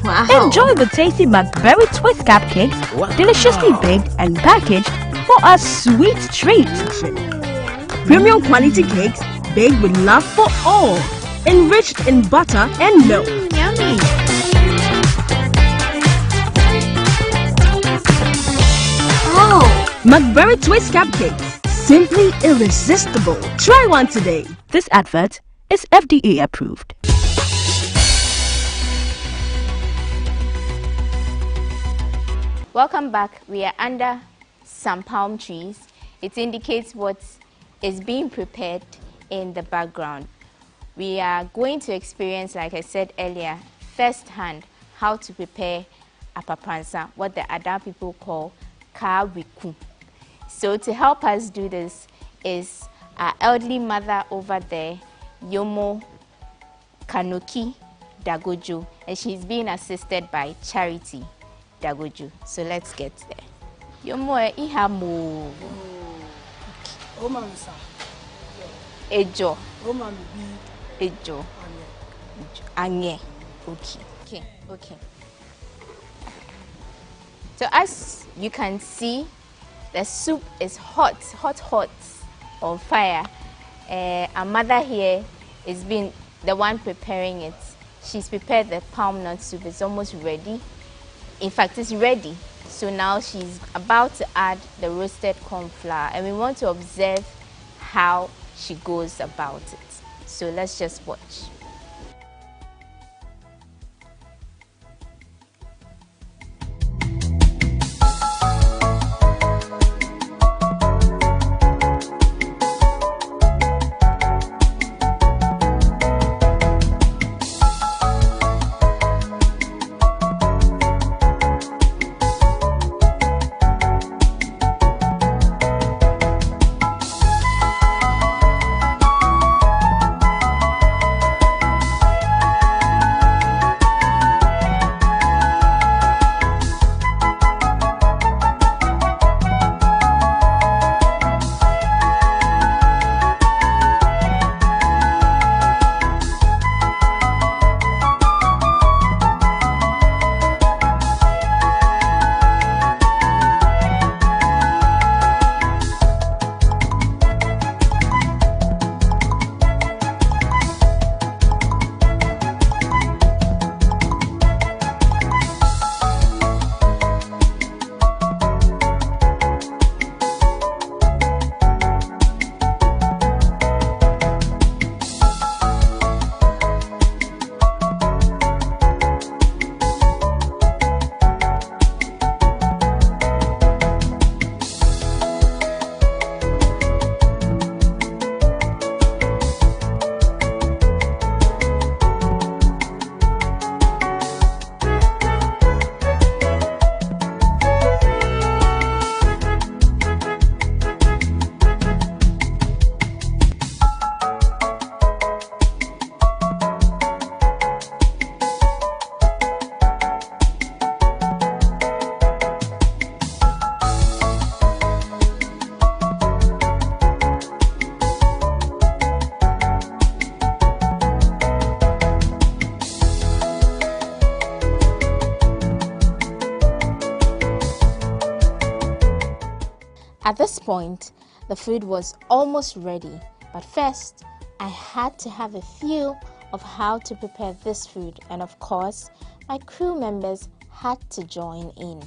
Wow. Enjoy the tasty McBerry Twist cupcakes, deliciously baked and packaged for a sweet treat. Premium quality cakes baked with love for all, enriched in butter and milk. Yummy! Oh! McBerry Twist cupcakes. Simply irresistible. Try one today. This advert is FDA approved. Welcome back. We are under some palm trees. It indicates what is being prepared in the background. We are going to experience, like I said earlier, firsthand how to prepare apapransa, what the other people call kawiku. So to help us do this is our elderly mother over there, Yomo Kanoki Dagojo, and she's being assisted by Charity Dagojo. So let's get there. Yomo ihamo. Oh, mama, sir. Ejo. Oh, mama, Ejo. Anye. Okay. So as you can see, the soup is hot on fire. Our mother here is being the one preparing it. She's prepared the palm nut soup. It's almost ready. In fact, it's ready. So now she's about to add the roasted corn flour, and we want to observe how she goes about it. So let's just watch. At this point, the food was almost ready, but first, I had to have a feel of how to prepare this food, and of course, my crew members had to join in.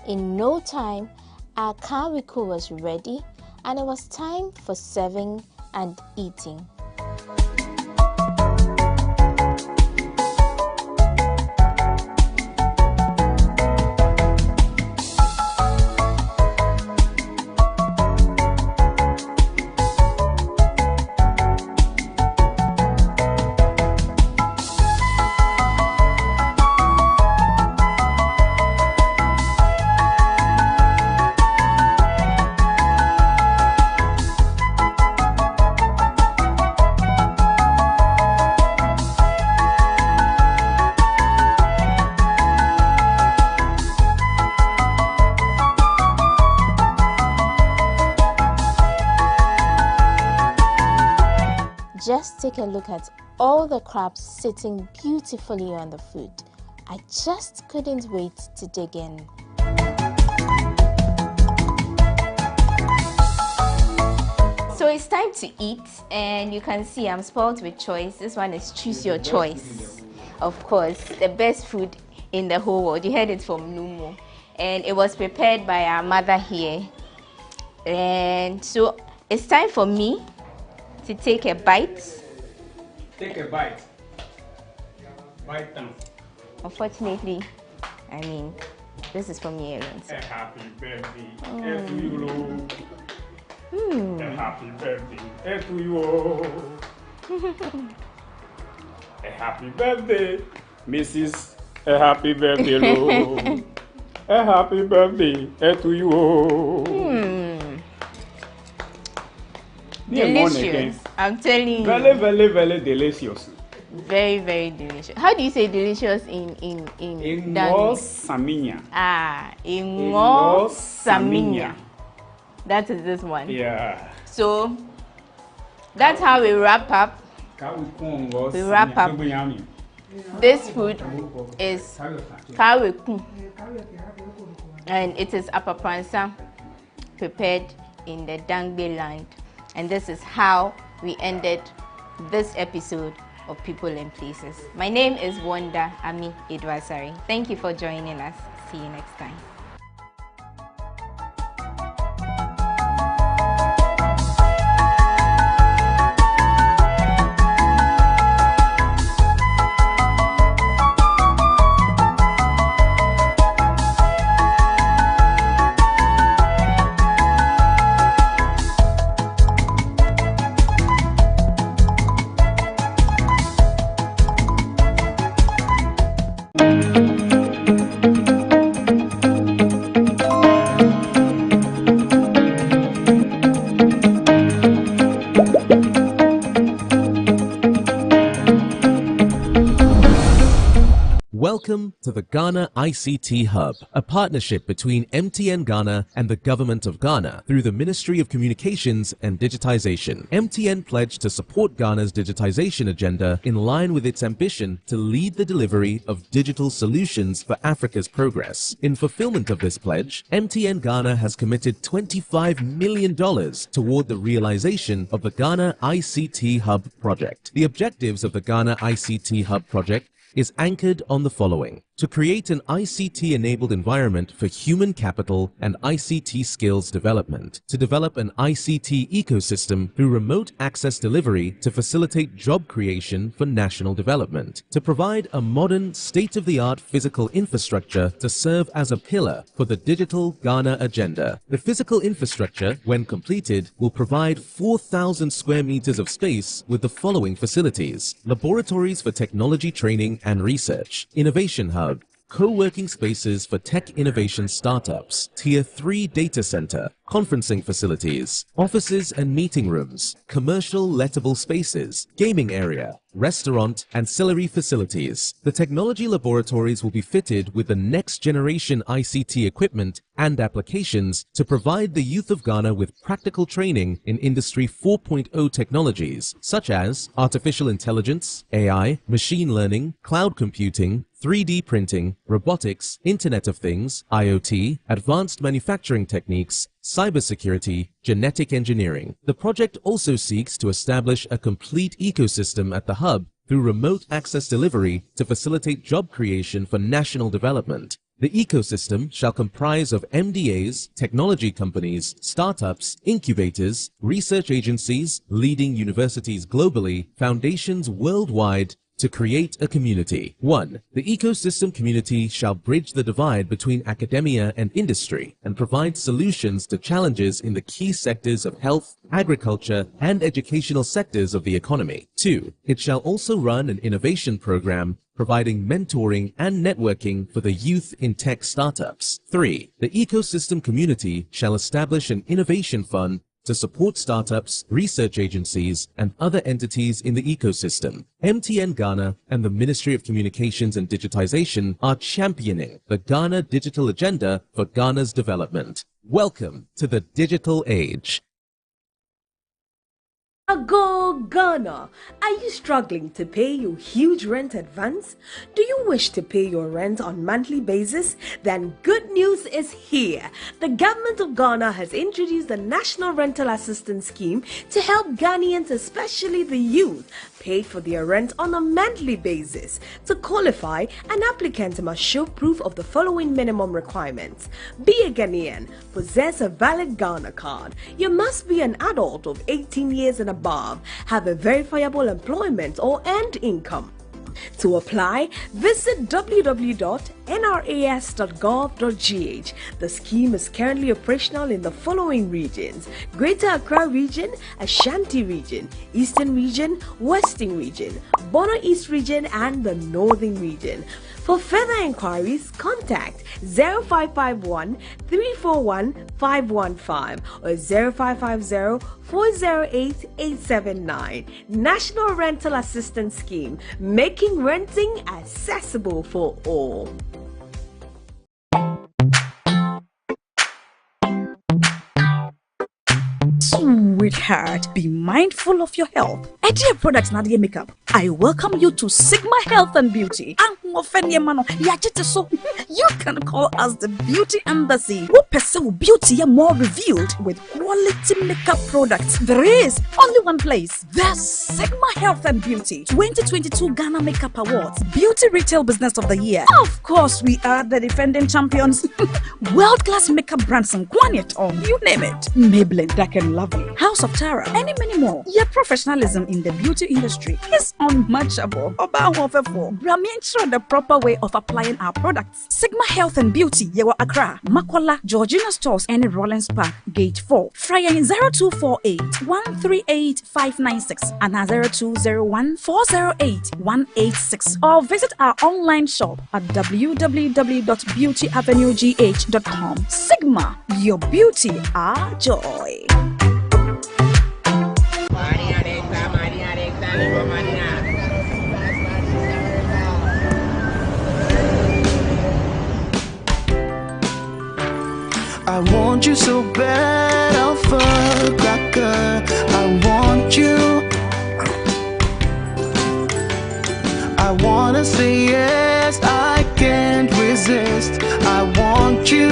In no time, our kawiku was ready and it was time for serving and eating. Just take a look at all the crabs sitting beautifully on the food. I just couldn't wait to dig in. So it's time to eat, and you can see I'm spoiled with choice. This one is choose your choice. Of course, the best food in the whole world. You heard it from Numo. And it was prepared by our mother here. And so it's time for me to take a bite. Take a bite. Bite down. Unfortunately, I mean, this is from me alone. A happy birthday to you. A happy birthday to you. A happy birthday, Mrs. A happy birthday, Lord. A happy birthday to you. Delicious. I'm telling you. Very, very, very delicious. Very, very delicious. How do you say delicious in Saminya. In Saminya. That is this one. Yeah. So that's how we wrap up. We wrap up. This food is kaweku, and it is apapransa prepared in the Dangbe land. And this is how we ended this episode of People and Places. My name is Wanda Ami Edwasari. Thank you for joining us. See you next time. Welcome to the Ghana ICT Hub, a partnership between MTN Ghana and the Government of Ghana through the Ministry of Communications and Digitization. MTN pledged to support Ghana's digitization agenda in line with its ambition to lead the delivery of digital solutions for Africa's progress. In fulfillment of this pledge, MTN Ghana has committed $25 million toward the realization of the Ghana ICT Hub project. The objectives of the Ghana ICT Hub project is anchored on the following: to create an ICT-enabled environment for human capital and ICT skills development, to develop an ICT ecosystem through remote access delivery to facilitate job creation for national development, to provide a modern, state-of-the-art physical infrastructure to serve as a pillar for the digital Ghana agenda. The physical infrastructure, when completed, will provide 4,000 square meters of space with the following facilities: laboratories for technology training and research, innovation hub, co-working spaces for tech innovation startups, Tier 3 data center, conferencing facilities, offices and meeting rooms, commercial lettable spaces, gaming area, restaurant, ancillary facilities. The technology laboratories will be fitted with the next generation ICT equipment and applications to provide the youth of Ghana with practical training in Industry 4.0 technologies such as artificial intelligence, AI, machine learning, cloud computing, 3D printing, robotics, Internet of Things, IoT, advanced manufacturing techniques, cybersecurity, genetic engineering. The project also seeks to establish a complete ecosystem at the hub through remote access delivery to facilitate job creation for national development. The ecosystem shall comprise of MDAs, technology companies, startups, incubators, research agencies, leading universities globally, foundations worldwide, to create a community. 1. The ecosystem community shall bridge the divide between academia and industry and provide solutions to challenges in the key sectors of health, agriculture, and educational sectors of the economy. 2. It shall also run an innovation program providing mentoring and networking for the youth in tech startups. 3. The ecosystem community shall establish an innovation fund to support startups, research agencies, and other entities in the ecosystem. MTN Ghana and the Ministry of Communications and Digitization are championing the Ghana Digital Agenda for Ghana's development. Welcome to the digital age. Go Ghana! Are you struggling to pay your huge rent advance? Do you wish to pay your rent on monthly basis? Then good news is here. The government of Ghana has introduced the National Rental Assistance Scheme to help Ghanaians, especially the youth, pay for their rent on a monthly basis. To qualify, an applicant must show proof of the following minimum requirements. Be a Ghanaian, possess a valid Ghana card. You must be an adult of 18 years and above, have a verifiable employment or earned income. To apply, visit www.nras.gov.gh. The scheme is currently operational in the following regions: Greater Accra Region, Ashanti Region, Eastern Region, Western Region, Bono East Region, and the Northern Region. For further inquiries, contact 0551 341 515 or 0550 408 879. National Rental Assistance Scheme, making renting accessible for all. Sweetheart, be mindful of your health. Idea Products Nadia Makeup. I welcome you to Sigma Health and Beauty. You can call us the Beauty Embassy. Who pursue beauty more revealed with quality makeup products. There is only one place. The Sigma Health and Beauty 2022 Ghana Makeup Awards Beauty Retail Business of the Year. Of course, we are the defending champions. World-class makeup brands and Quaniet on, you name it. Maybelline, Dark and Lovely, House of Tara, and many more. Your professionalism in the beauty industry is unmatchable. The proper way of applying our products. Sigma Health and Beauty, Yewa Accra, Makwala, Georgina Stores, and Rollins Park, Gate 4. Fryer in 0248 138 596 and 0201 408 186. Or visit our online shop at www.beautyavenuegh.com. Sigma, your beauty, our joy. I want you so bad, Alpha Cracker. I want you. I wanna say yes, I can't resist. I want you.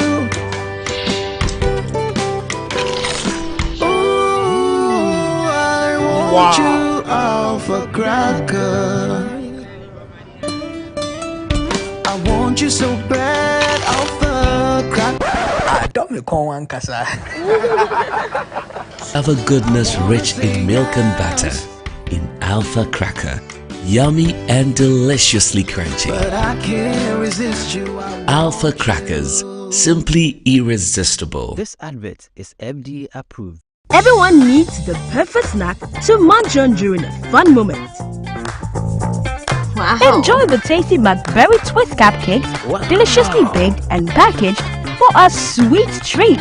Ooh, I want you, Alpha Cracker. I want you so bad, Alpha Cracker. Alpha goodness rich in milk and butter. In Alpha Cracker. Yummy and deliciously crunchy. But I can't resist you. Alpha Crackers. Simply irresistible. This advert is FDA approved. Everyone needs the perfect snack to munch on during a fun moment. Wow. Enjoy the tasty blackberry twist cupcakes, deliciously baked and packaged for a sweet treat.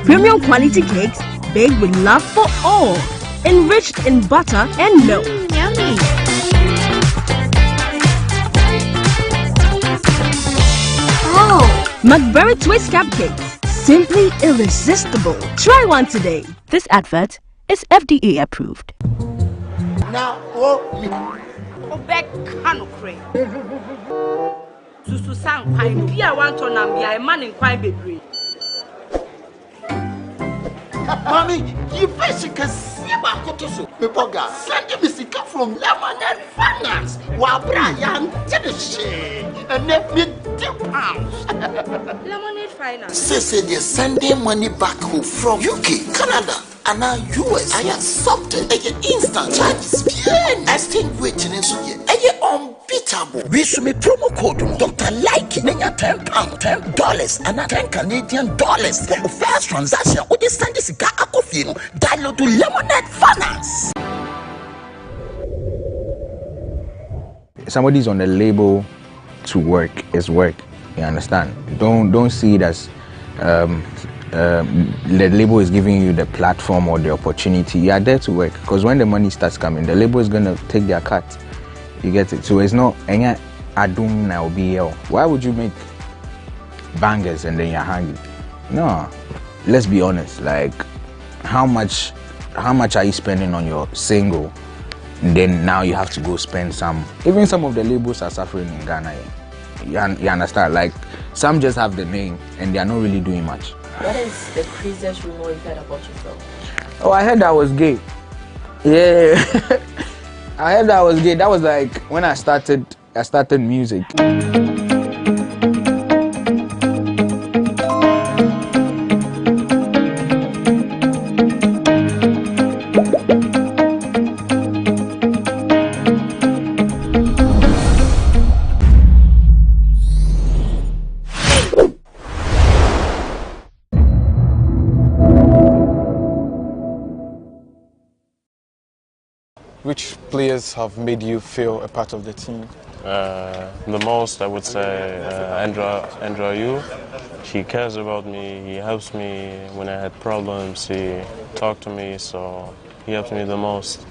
Premium quality cakes baked with love for all, enriched in butter and milk. Yummy. McBerry Twist Cupcakes, simply irresistible. Try one today. This advert is FDA approved. Now, back canoe crane. Susu sang pine, Pia want to Nambia, a man in quite baby. Mommy, you basically see about Kotoso. Pepoga, send me sick from Lemonade Finance. While Brian did the shade and let me £2. Lemonade Finance. Say they're sending money back home from UK, Canada, and now US. I accepted an instant charges. Extinguishing in Suya. Unbeatable. We should make promo code Dr. Like £10, $10, and $10 Canadian for the first transaction. With this Sunday cigar aquafino, download to Lemonade Finance. Somebody's on the label to work is work. You understand? Don't see it as the label is giving you the platform or the opportunity. You are there to work, because when the money starts coming, the label is gonna take their cut. You get it? So it's not any adum now BL. Why would you make bangers and then you're hungry? No. Let's be honest. Like, how much are you spending on your single? And then now you have to go spend some. Even some of the labels are suffering in Ghana. You understand? Like, some just have the name and they are not really doing much. What is the craziest rumor you've heard about yourself? Oh, I heard I was gay. Yeah. I heard I was gay. That was like when I started music. Which players have made you feel a part of the team? The most, I would say, Andrew Yu. He cares about me, he helps me when I had problems, he talked to me, so he helps me the most.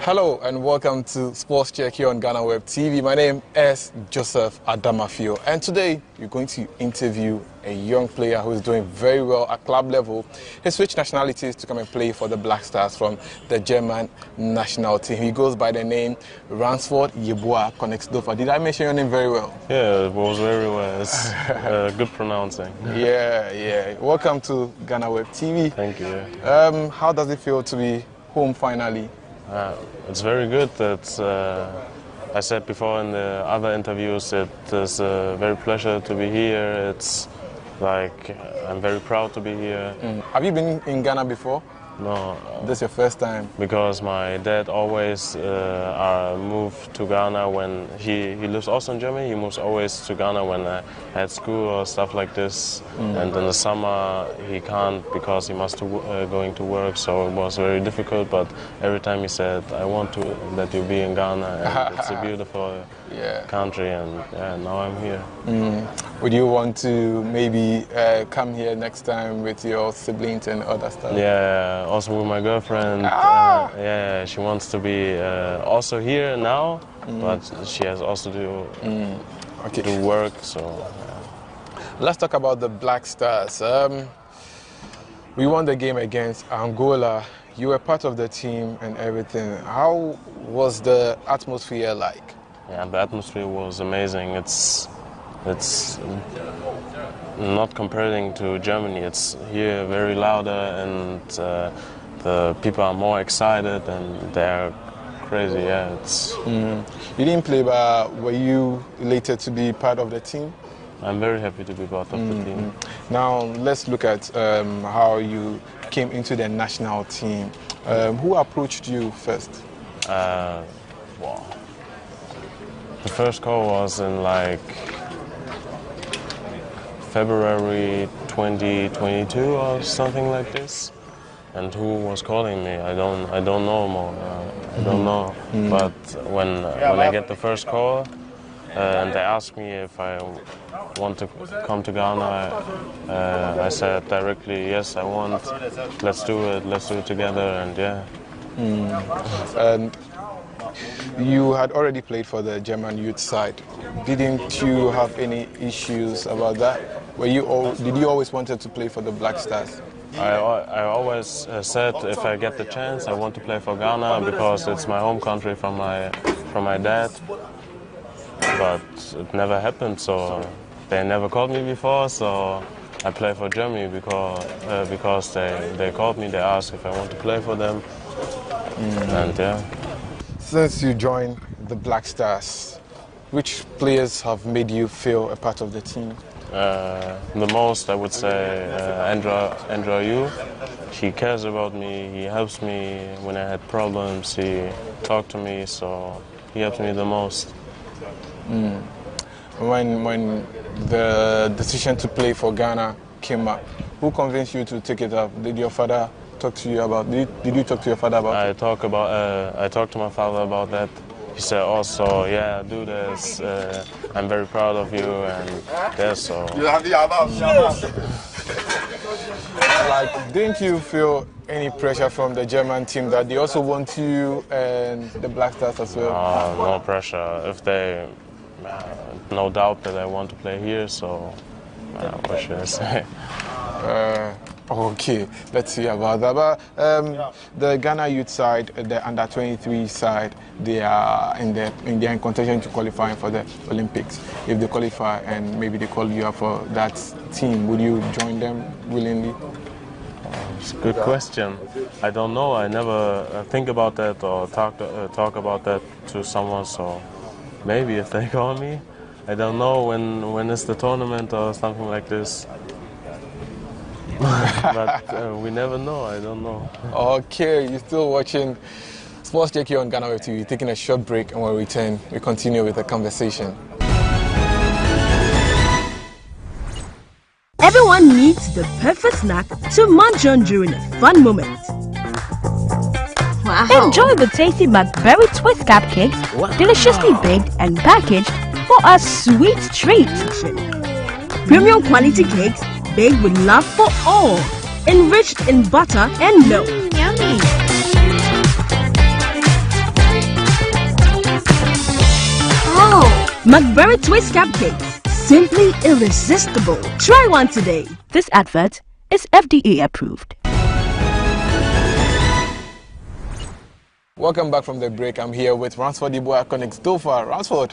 Hello and welcome to Sports Check here on GhanaWeb TV. My name is Joseph Adamafio, and today you're going to interview a young player who is doing very well at club level. He switched nationalities to come and play for the Black Stars from the German national team. He goes by the name Ransford Yeboah Konexdorfer. Did I mention your name very well? Yeah, it was very well. It's good pronouncing. Yeah. Welcome to GhanaWeb TV. Thank you. How does it feel to be home finally? It's very good. That I said before in the other interviews, it is a very pleasure to be here. It's like I'm very proud to be here. Have you been in Ghana before? No. This is your first time? Because my dad always moved to Ghana when he lives also in Germany. He moves always to Ghana when I had school or stuff like this. And in the summer he can't because he must going to work. So it was very difficult. But every time he said, "I want to let you be in Ghana." And it's a beautiful country, and now I'm here. Would you want to maybe come here next time with your siblings and other stuff? Yeah. Also with my girlfriend, she wants to be also here now, but she has also to do work. So let's talk about the Black Stars. We won the game against Angola. You were part of the team and everything. How was the atmosphere like? Yeah, the atmosphere was amazing. It's not comparing to Germany. It's here very louder, and the people are more excited and they're crazy. Yeah, it's. You didn't play, but were you elated to be part of the team? I'm very happy to be part of the team. Now let's look at how you came into the national team. Who approached you first? Well, the first call was in like February 2022 or something like this. And who was calling me? I don't know more. I don't know. But when I get the first call and they ask me if I want to come to Ghana, I said directly, yes, I want. Let's do it. Let's do it together. And yeah. And you had already played for the German youth side. Didn't you have any issues about that? Did you always wanted to play for the Black Stars? I always said if I get the chance, I want to play for Ghana because it's my home country from my dad. But it never happened, so they never called me before. So I play for Germany because they called me. They asked if I want to play for them, and yeah. Since you joined the Black Stars, which players have made you feel a part of the team? The most, I would say, Andrew Yu. He cares about me. He helps me when I had problems. He talked to me, so he helped me the most. When the decision to play for Ghana came up, who convinced you to take it up? Did your father talk to you about? Did you talk to your father about it? I talked to my father about that. He said also, yeah, do this. I'm very proud of you, and yeah, so. Like, didn't you feel any pressure from the German team that they also want you and the Black Stars as well? No pressure. If they, no doubt that I want to play here, so what should I say? Okay, let's see about that. But the Ghana youth side, the under-23 side, they are in contention to qualify for the Olympics. If they qualify and maybe they call you up for that team, would you join them willingly? It's a good question. I don't know. I never think about that or talk about that to someone. So maybe if they call me, I don't know when is the tournament or something like this. But we never know. I don't know. Okay, you're still watching Sports Check here on GhanaWeb TV. Taking a short break, and when we return, we continue with the conversation. Everyone needs the perfect snack to munch on during a fun moment. Wow. Enjoy the tasty blackberry twist cupcakes, deliciously baked and packaged for a sweet treat. Premium quality cakes baked with love for all, enriched in butter and milk. Yummy! Oh! Blackberry twist cupcakes, simply irresistible. Try one today. This advert is FDA approved. Welcome back from the break. I'm here with Ransford Yeboah Connects Dofa. Ransford,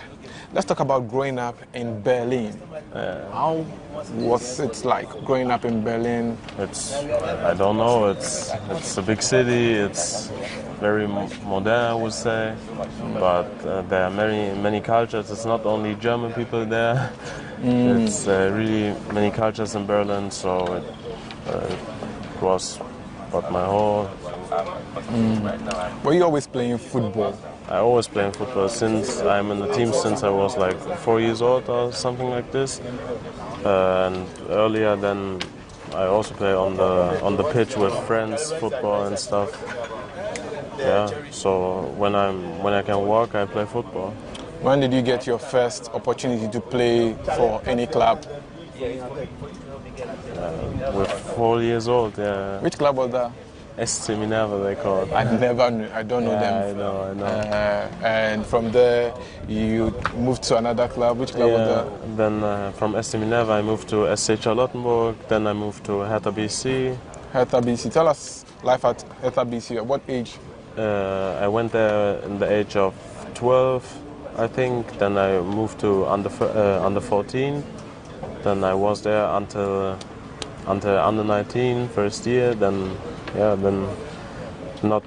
let's talk about growing up in Berlin. How was it like growing up in Berlin? I don't know. It's a big city. It's very modern, I would say. But there are many cultures. It's not only German people there. It's really many cultures in Berlin. So it was about my whole. Were you always playing football? I always playing football since I'm in the team since I was like 4 years old or something like this. And earlier then I also play on the pitch with friends, football and stuff. Yeah. So when I can walk, I play football. When did you get your first opportunity to play for any club? With 4 years old. Yeah. Which club was that? SC Minerva, they call it. I don't know them. I know. And from there, you moved to another club. Which club was that? Then from SC Minerva, I moved to SC Charlottenburg. Then I moved to Hertha BC. Hertha BC. Tell us life at Hertha BC. At what age? I went there in the age of 12, I think. Then I moved to under 14. Then I was there until under 19, first year. Then not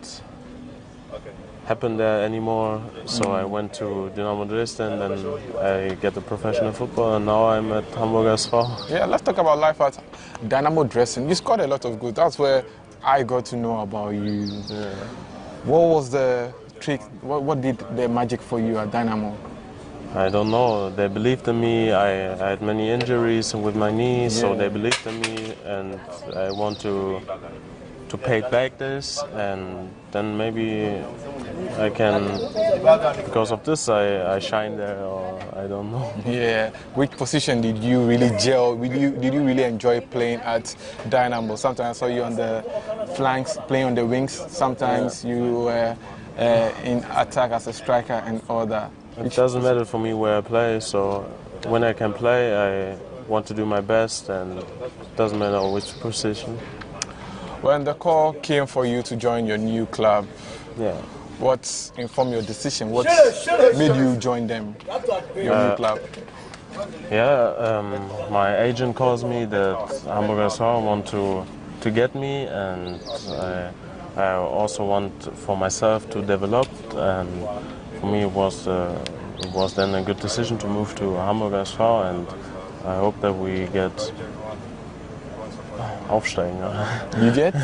happened there anymore. So I went to Dynamo Dresden, then I get a professional football, and now I'm at Hamburg SV. Yeah, let's talk about life at Dynamo Dresden. You scored a lot of goals. That's where I got to know about you. Yeah. What was the trick? What did the magic for you at Dynamo? I don't know. They believed in me. I had many injuries with my knees, so they believed in me, and I want to pay back this, and then maybe I can, because of this, I shine there, or I don't know. Yeah. Which position did you really gel? Did you really enjoy playing at Dynamo? Sometimes I saw you on the flanks, playing on the wings. Sometimes you were in attack as a striker and all that. It doesn't matter for me where I play, so when I can play, I want to do my best, and it doesn't matter which position. When the call came for you to join your new club, yeah, what informed your decision? What made you join them, your new club? Yeah, my agent calls me that Hamburg SV want to get me, and I also want for myself to develop, and for me it was then a good decision to move to Hamburg SV, and I hope that we get aufsteigen. You get?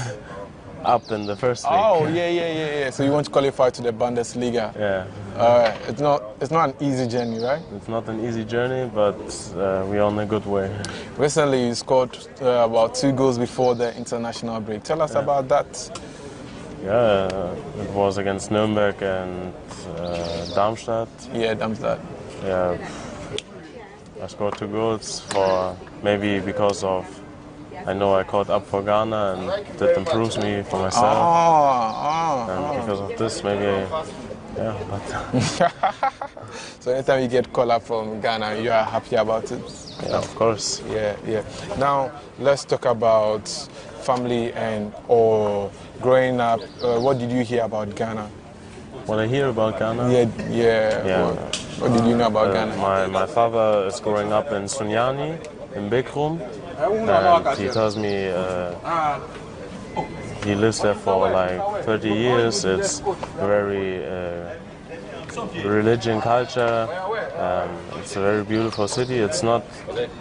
Up in the first league. Oh, yeah. So you want to qualify to the Bundesliga? Yeah. It's not an easy journey, right? It's not an easy journey, but we're on a good way. Recently, you scored about 2 goals before the international break. Tell us about that. Yeah, it was against Nuremberg and Darmstadt. Yeah, Darmstadt. Yeah, I scored 2 goals for maybe because of I know I called up for Ghana, and that improves me for myself. And because of this, maybe, yeah. But so anytime you get called up from Ghana, you are happy about it? Yeah, of course. Yeah. Now, let's talk about family or growing up. What did you hear about Ghana? What I hear about Ghana? Yeah. What did you know about Ghana? My father is growing up in Sunyani, in Bekrum. And he tells me he lives there for like 30 years. It's very religion culture. It's a very beautiful city. It's not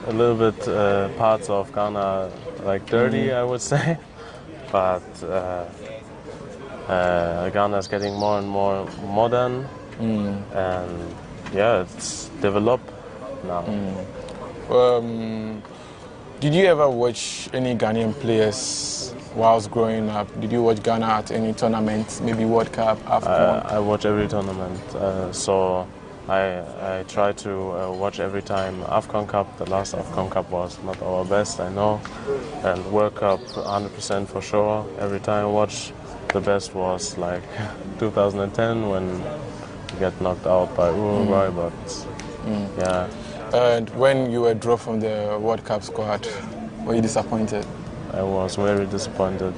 a little bit parts of Ghana like dirty, I would say, but Ghana is getting more and more modern, and yeah, it's developed now. Did you ever watch any Ghanaian players whilst growing up? Did you watch Ghana at any tournament, maybe World Cup, AFCON? I watch every tournament, so I try to watch every time AFCON Cup. The last AFCON Cup was not our best, I know, and World Cup 100% for sure. Every time I watch, the best was like 2010 when we got knocked out by Uruguay, but yeah. And when you were dropped from the World Cup squad, were you disappointed? I was very disappointed,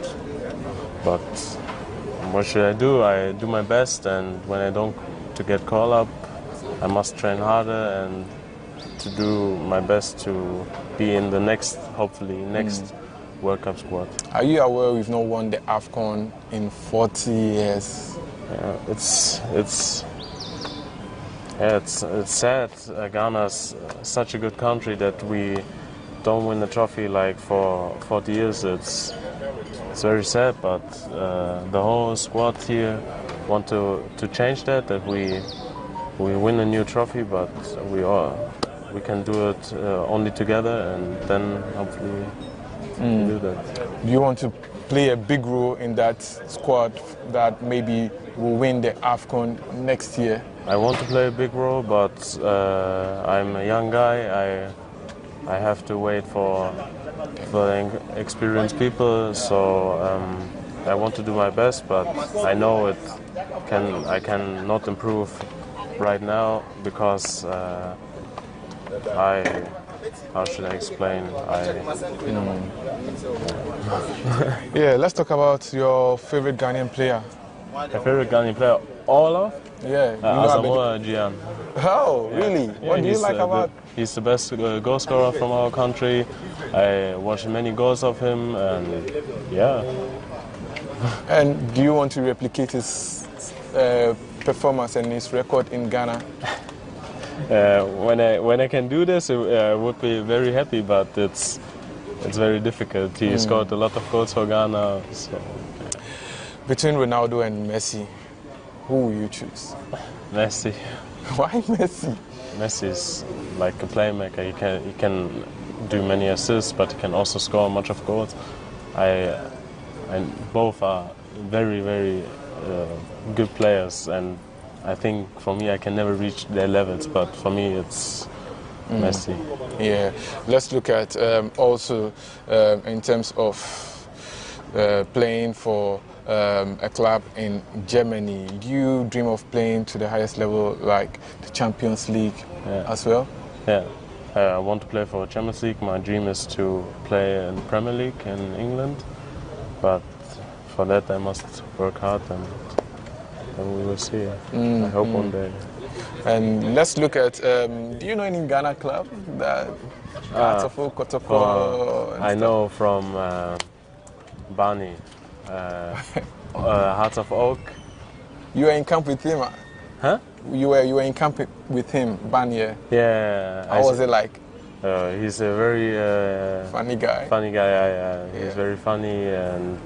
but what should I do? I do my best, and when I don't to get called up, I must train harder and to do my best to be in the next, hopefully, next World Cup squad. Are you aware we've not won the AFCON in 40 years? Yeah, it's sad. Ghana's such a good country that we don't win the trophy like for 40 years. It's very sad, but the whole squad here want to change that we win a new trophy, but we can do it only together, and then hopefully do that. Do you want to play a big role in that squad that maybe will win the AFCON next year? I want to play a big role, but I'm a young guy. I have to wait for experienced people, so I want to do my best, but I know I can not improve right now because how should I explain? Yeah, let's talk about your favorite Ghanaian player. My favorite Ghanaian player, all of? Yeah. Asamoah Gyan. Oh, really? Yeah, what do you like about? He's the best goal scorer from our country. I watched many goals of him, and yeah. And do you want to replicate his performance and his record in Ghana? When I can do this, I would be very happy, but it's very difficult. He scored a lot of goals for Ghana. So. Between Ronaldo and Messi, who will you choose? Messi. Why Messi? Messi is like a playmaker. He can do many assists, but he can also score much of goals. And both are very, very good players, and I think for me I can never reach their levels, but for me it's Messi. Yeah, let's look at also in terms of playing for a club in Germany. Do you dream of playing to the highest level, like the Champions League as well? Yeah, I want to play for Champions League. My dream is to play in Premier League in England, but for that I must work hard, and we will see. I hope one day. And let's look at, do you know any Ghana club that Kotoko? I know from Bani, Hearts of Oak. You were in camp with him? Huh? You were in camp with him, Bani? Yeah. How was it like? He's a very funny guy. Funny guy, He's very funny, and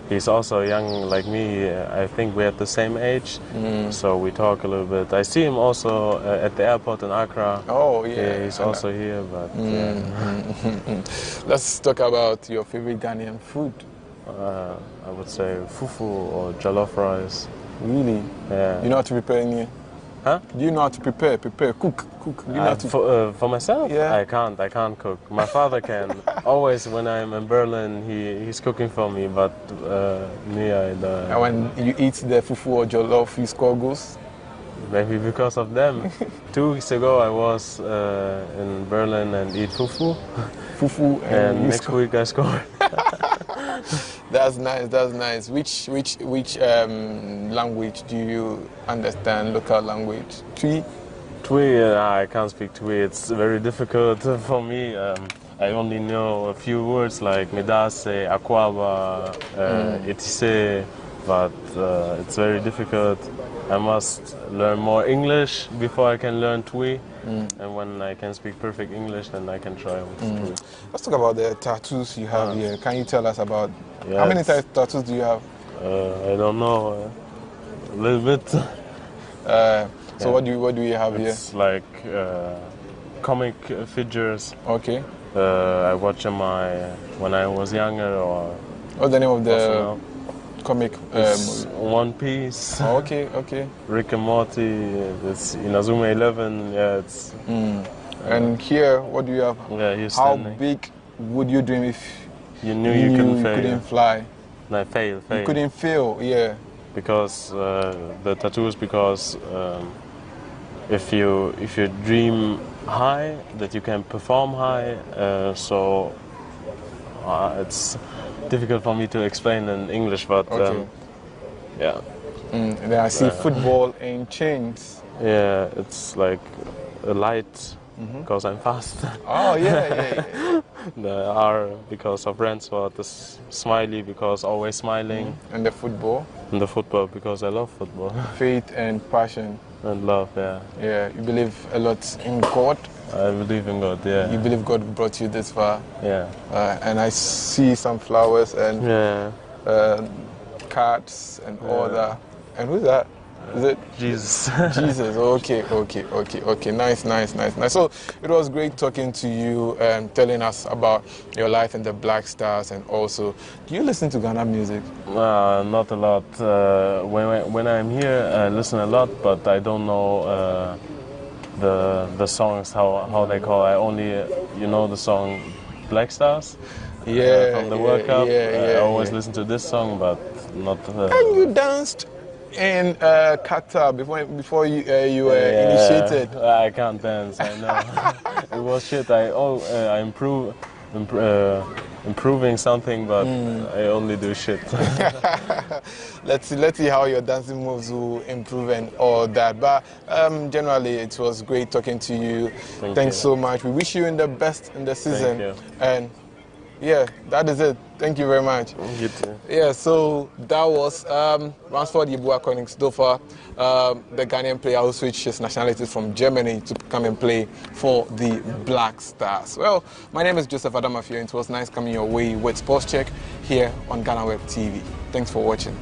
he's also young like me. I think we have the same age, so we talk a little bit. I see him also at the airport in Accra. Oh, yeah. He's also here, but Let's talk about your favorite Ghanaian food. I would say fufu or jollof rice. Really? Yeah. You know how to prepare any? Huh? Do you know how to prepare, cook? Do you know how to... For myself? Yeah. I can't cook. My father can. Always when I'm in Berlin, he's cooking for me, but me, I don't. And when you eat the fufu or jollof, you score goals? Maybe because of them. 2 weeks ago, I was in Berlin and eat fufu. Fufu and next week I scored. That's nice. That's nice. Which language do you understand? Local language? Twi? Twi. I can't speak Twi. It's very difficult for me. I only know a few words like medase, akwaba, etise, but it's very difficult. I must learn more English before I can learn Twi. And when I can speak perfect English, then I can try with Twi. Let's talk about the tattoos you have here. Can you tell us about how many tattoos do you have? I don't know, a little bit. So what do you have here? It's like comic figures. Okay. I watch them when I was younger, or what's the name of the comic? One Piece. Oh, okay. Rick and Morty. It's Inazuma 11. Yeah, it's. And here, what do you have? Yeah, he's How standing. big would you dream if you knew you couldn't fly? No, fail. You couldn't fail, yeah. Because the tattoos. Because if you dream high, that you can perform high. So it's difficult for me to explain in English, but yeah. And then I see football in chains. Yeah, it's like a light because I'm fast. Oh yeah. The R because of Ransford, the smiley because always smiling. And the football? And the football because I love football. Faith and passion. And love, yeah. Yeah, you believe a lot in God? I believe in God, yeah. You believe God brought you this far? Yeah. And I see some flowers and cards and all that. And who's that? Is it Jesus? Jesus. Okay. Nice. So it was great talking to you and telling us about your life in the Black Stars, and also, do you listen to Ghana music? Not a lot. When I'm here, I listen a lot, but I don't know the songs how they call. I only the song Black Stars. From the World Cup. I always listen to this song, but not. And you danced in Qatar before you were initiated. I can't dance. I know. It was shit. I improving something, but I only do shit. Let's see how your dancing moves will improve and all that. But generally, it was great talking to you. Thanks so much. We wish you the best in the season. Thank you. And yeah, that is it. Thank you very much. You too. Yeah, so that was Ransford Yeboah Koningsdorfer, the Ghanaian player who switched his nationality from Germany to come and play for the Black Stars. Well, my name is Joseph Adamafio, and it was nice coming your way with Sports Check here on GhanaWeb TV. Thanks for watching.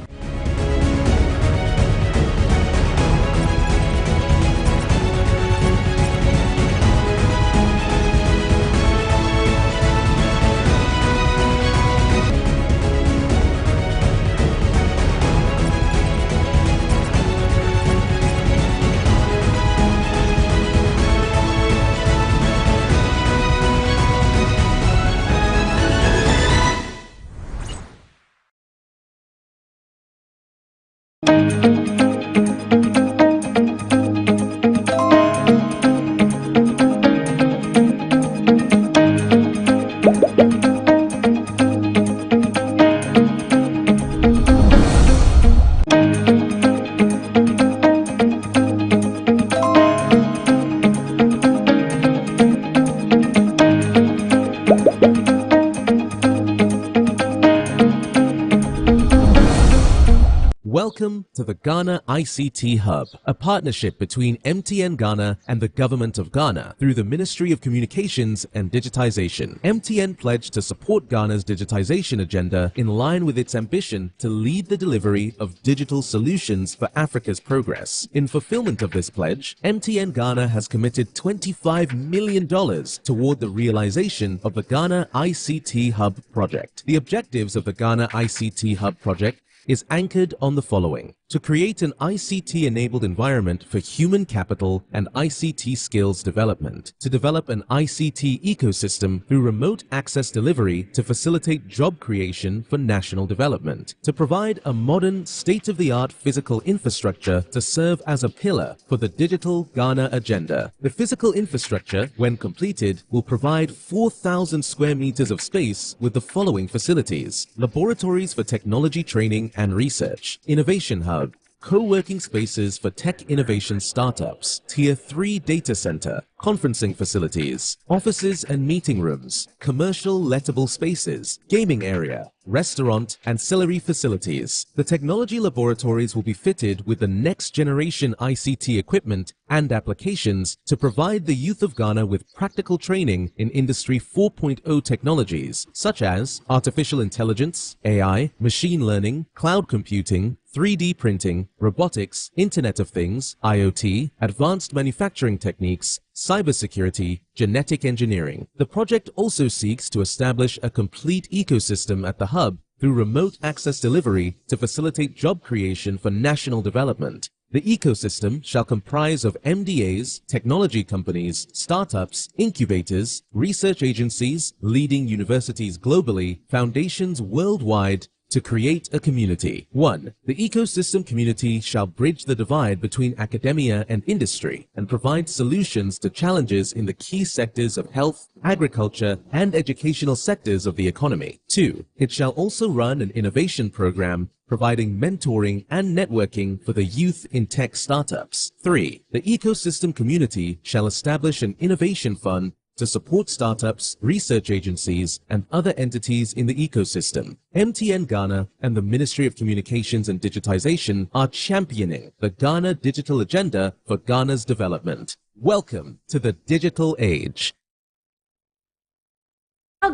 to the Ghana ICT Hub, a partnership between MTN Ghana and the Government of Ghana through the Ministry of Communications and Digitization. MTN pledged to support Ghana's digitization agenda in line with its ambition to lead the delivery of digital solutions for Africa's progress. In fulfillment of this pledge, MTN Ghana has committed $25 million toward the realization of the Ghana ICT Hub project. The objectives of the Ghana ICT Hub project is anchored on the following: to create an ICT-enabled environment for human capital and ICT skills development, to develop an ICT ecosystem through remote access delivery to facilitate job creation for national development, to provide a modern, state-of-the-art physical infrastructure to serve as a pillar for the digital Ghana agenda. The physical infrastructure, when completed, will provide 4,000 square meters of space with the following facilities: laboratories for technology training and research, innovation hub, co-working spaces for tech innovation startups, Tier 3 data center, conferencing facilities, offices and meeting rooms, commercial lettable spaces, gaming area, restaurant, ancillary facilities. The technology laboratories will be fitted with the next generation ICT equipment and applications to provide the youth of Ghana with practical training in Industry 4.0 technologies such as artificial intelligence, AI, machine learning, cloud computing, 3D printing, robotics, Internet of Things, IoT, advanced manufacturing techniques, cybersecurity, genetic engineering. The project also seeks to establish a complete ecosystem at the hub through remote access delivery to facilitate job creation for national development. The ecosystem shall comprise of MDAs, technology companies, startups, incubators, research agencies, leading universities globally, foundations worldwide, to create a community. 1. The ecosystem community shall bridge the divide between academia and industry and provide solutions to challenges in the key sectors of health, agriculture, and educational sectors of the economy. 2. It shall also run an innovation program providing mentoring and networking for the youth in tech startups. 3. The ecosystem community shall establish an innovation fund to support startups, research agencies, and other entities in the ecosystem. MTN Ghana and the Ministry of Communications and Digitization are championing the Ghana digital agenda for Ghana's development. Welcome to the digital age.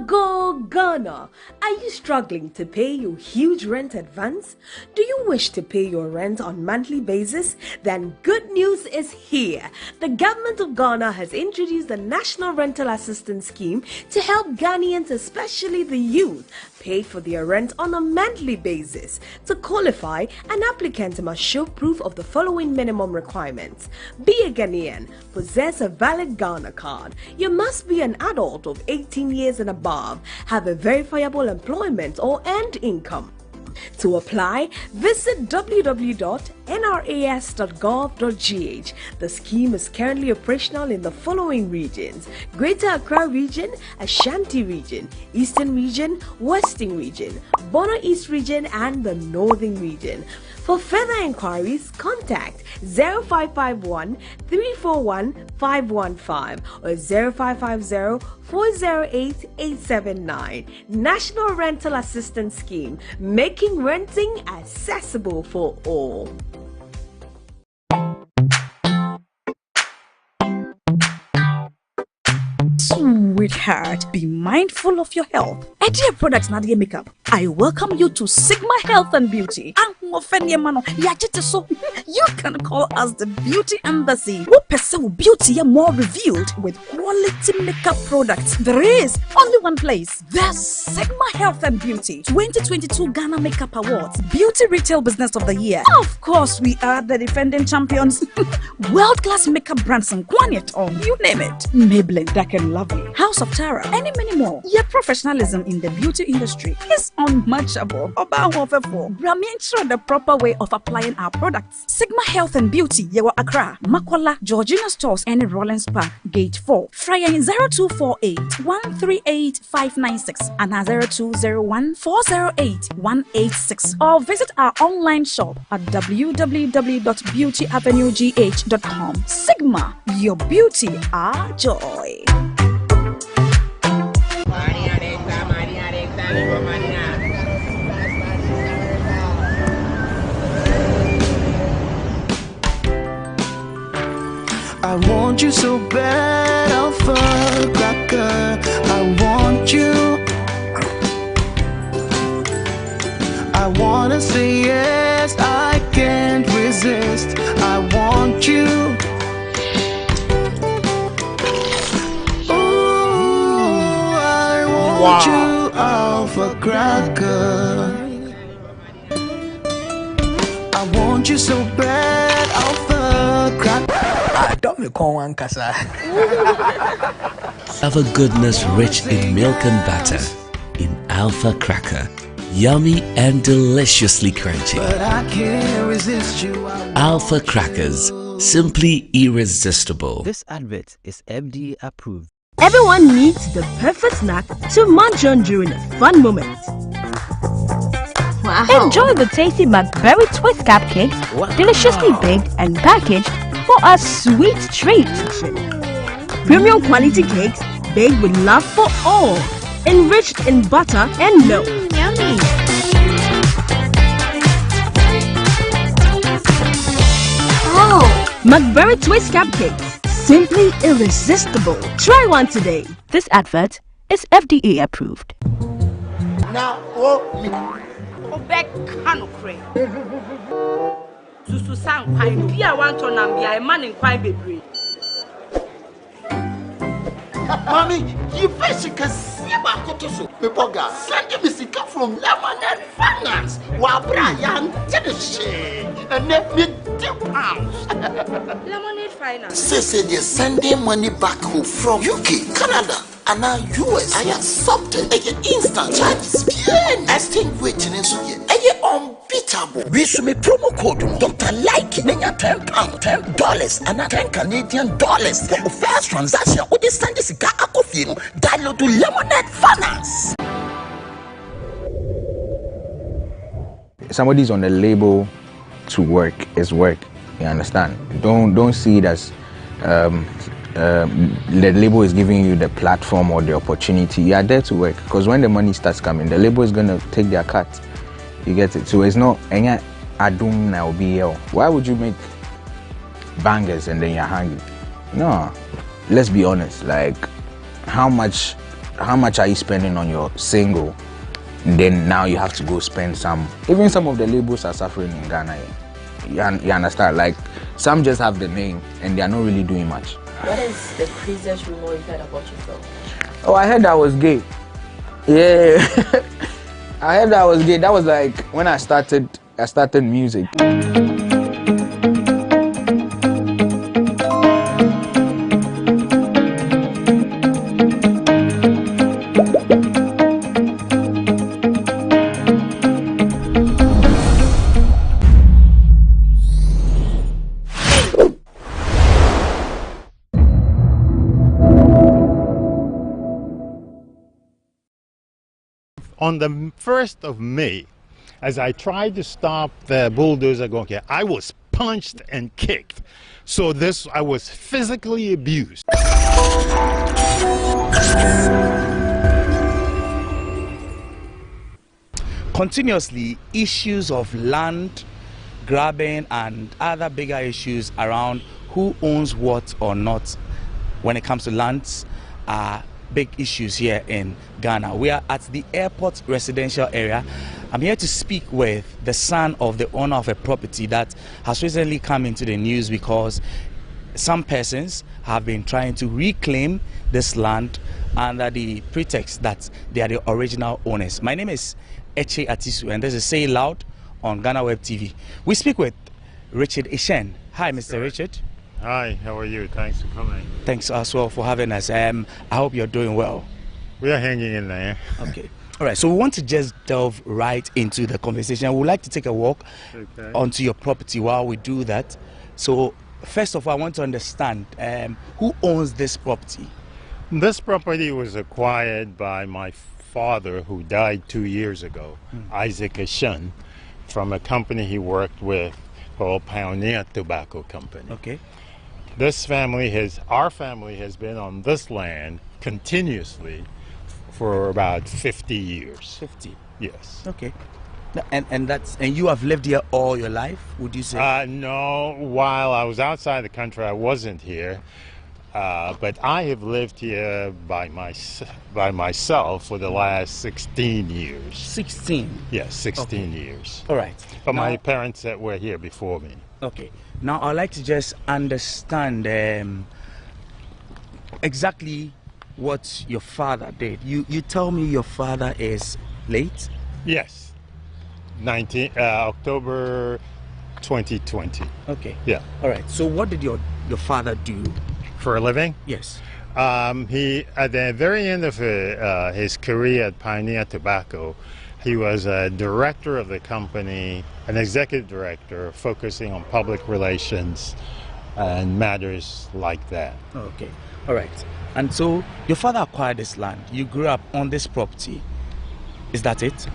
Go Ghana! Are you struggling to pay your huge rent advance? Do you wish to pay your rent on monthly basis? Then good news is here. The government of Ghana has introduced the National Rental Assistance Scheme to help Ghanaians, especially the youth, pay for their rent on a monthly basis. To qualify, an applicant must show proof of the following minimum requirements: be a Ghanaian, possess a valid Ghana card, you must be an adult of 18 years and above, have a verifiable employment or earned income. To apply, visit www.nras.gov.gh. The scheme is currently operational in the following regions: Greater Accra Region, Ashanti Region, Eastern Region, Western Region, Bono East Region, and the Northern Region. For further inquiries, contact 0551 341 515 or 0550 408 879. National Rental Assistance Scheme, making renting accessible for all. Sweetheart, be mindful of your health. Dear products Nadia Makeup, I welcome you to Sigma Health and Beauty. You can call us the Beauty Embassy. Who pursue beauty more revealed with quality makeup products. There is only one place. The Sigma Health and Beauty 2022 Ghana Makeup Awards Beauty Retail Business of the Year. Of course, we are the defending champions. World-class makeup brands and Kwanyet on, you name it. Maybelline, Dark and Lovely, House of Tara, and many more. Your professionalism in the beauty industry is unmatchable. Brahmin the proper way of applying our products. Sigma Health and Beauty, Yewa Accra, Makwala, Georgina Stores, and Rollins Park, Gate 4. Fryer 0248 138 596 and 0201 408 186. Or visit our online shop at www.beautyavenuegh.com. Sigma, your beauty, our joy. I want you so bad, Alpha Cracker. I want you. I wanna say yes, I can't resist. I want you. Ooh, I want you, Alpha Cracker. I want you so bad, Alpha Cracker. I don't make one kasa. Alpha goodness rich in milk and butter. In Alpha Cracker. Yummy and deliciously crunchy. But I can't resist you. Alpha Crackers. Simply irresistible. This advert is FDA approved. Everyone needs the perfect snack to munch on during a fun moment. Wow. Enjoy the tasty McBerry Twist cupcakes, deliciously baked and packaged for a sweet treat. Premium quality cakes baked with love for all, enriched in butter and milk. Yummy. Oh, McBerry Twist cupcakes, simply irresistible. Try one today. This advert is FDA approved. Now, Obek Kanokre. Susu sang kwai bi a wan to nam bia e man kwai bebre. Mommy, you fish can see about Kotoso. People got sending me sick from Lemonade Finance. While Brian did the shit and let me £2. Lemonade Finance. Say they're sending money back home from UK, Canada, and now US. I accepted a instant charges. Extinguishing in Suya. Unbeatable. We should make promo code Dr. Like Nenya £10, $10, and $10 Canadian dollars for the first transaction. What is send this guy download to Lemonade Finance. Somebody's on the label to work is work. You understand? Don't see it as the label is giving you the platform or the opportunity. You are there to work, because when the money starts coming, the label is gonna take their cut. You get it? So it's not any adum now BL. Why would you make bangers and then you're hungry? No. Let's be honest. Like, how much are you spending on your single? And then now you have to go spend some. Even some of the labels are suffering in Ghana. You understand? Like, some just have the name and they are not really doing much. What is the craziest rumor you've heard about yourself? Oh, I heard I was gay. Yeah. I heard I was gay. That was like when I started music. On the 1st of May, as I tried to stop the bulldozer going here, I was punched and kicked. So I was physically abused. Continuously, issues of land grabbing and other bigger issues around who owns what or not when it comes to lands are big issues here in Ghana. We are at the airport residential area. I'm here to speak with the son of the owner of a property that has recently come into the news because some persons have been trying to reclaim this land under the pretext that they are the original owners. My name is Eche Atisu and this is Say Loud on GhanaWeb TV. We speak with Richard Ishen. Hi, Mr. Richard. Hi, how are you? Thanks for coming. Thanks as well for having us. I hope you're doing well. We are hanging in there. Okay. All right, so we want to just delve right into the conversation. We'd like to take a walk onto your property while we do that. So first of all, I want to understand who owns this property? This property was acquired by my father, who died 2 years ago, Isaac Ashen, from a company he worked with called Pioneer Tobacco Company. Okay. Our family has been on this land continuously for about 50 years. 50? Yes. Okay. And you have lived here all your life, would you say? No, while I was outside the country, I wasn't here. But I have lived here by myself for the last 16 years. 16? Yes, 16 Okay. years. All right. But my parents were here before me. Okay. Now, I'd like to just understand exactly what your father did. You tell me your father is late? Yes. October 2020. Okay. Yeah. All right. So what did your father do? For a living? Yes. He, at the very end of his career at Pioneer Tobacco, he was a director of the company, an executive director, focusing on public relations and matters like that. Okay. All right. And so your father acquired this land. You grew up on this property. Is that it?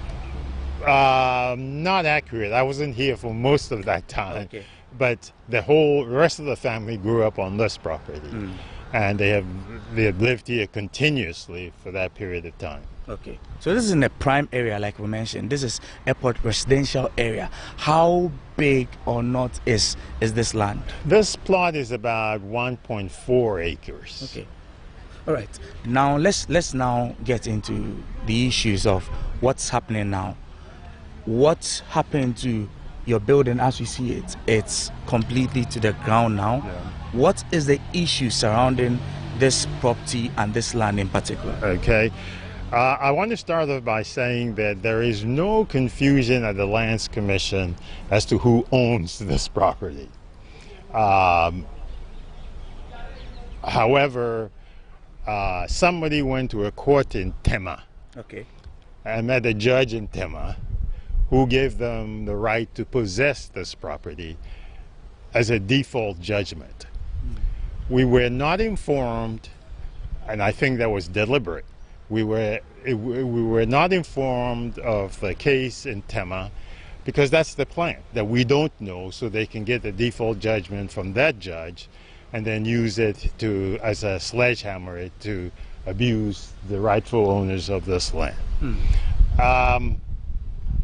Not accurate. I wasn't here for most of that time. Okay. But the whole rest of the family grew up on this property. And they have lived here continuously for that period of time. Okay. So this is in a prime area, like we mentioned. This is airport residential area. How big or not is this land? This plot is about 1.4 acres. Okay. All right. Now let's now get into the issues of what's happening now. What happened to your building as we see it? It's completely to the ground now. Yeah. What is the issue surrounding this property and this land in particular? Okay. I want to start off by saying that there is no confusion at the Lands Commission as to who owns this property. However, somebody went to a court in Tema. Okay. And met a judge in Tema who gave them the right to possess this property as a default judgment. We were not informed, and I think that was deliberate. We were not informed of the case in Tema because that's the plan, that we don't know, so they can get the default judgment from that judge and then use it as a sledgehammer to abuse the rightful owners of this land.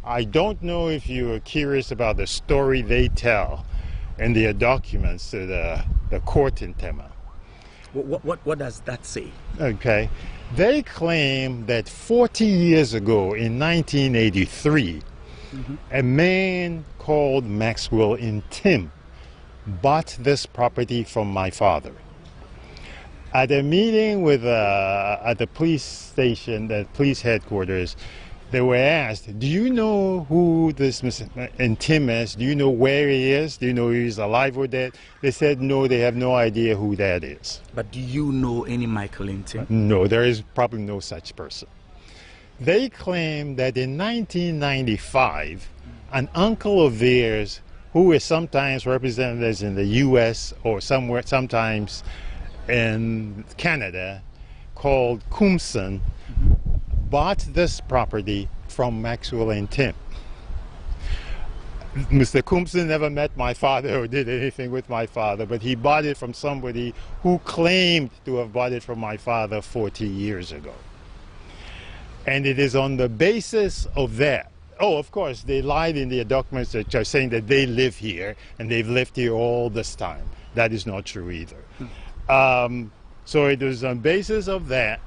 I don't know if you are curious about the story they tell in their documents to the court in Tema. What does that say? Okay. They claim that 40 years ago, in 1983, a man called Maxwell in Tim bought this property from my father. At a meeting with at the police station, the police headquarters, they were asked, do you know who this Mr. Tim is? Do you know where he is? Do you know if he's alive or dead? They said no, they have no idea who that is. But do you know any Michael in Tim? No, there is probably no such person. They claim that in 1995, an uncle of theirs, who is sometimes represented as in the U.S. or somewhere, sometimes in Canada, called Coomson, bought this property from Maxwell and Tim. Mr. Coomson never met my father or did anything with my father, but he bought it from somebody who claimed to have bought it from my father 40 years ago. And it is on the basis of that. Oh, of course, they lied in their documents that are saying that they live here and they've lived here all this time. That is not true either. So it was on basis of that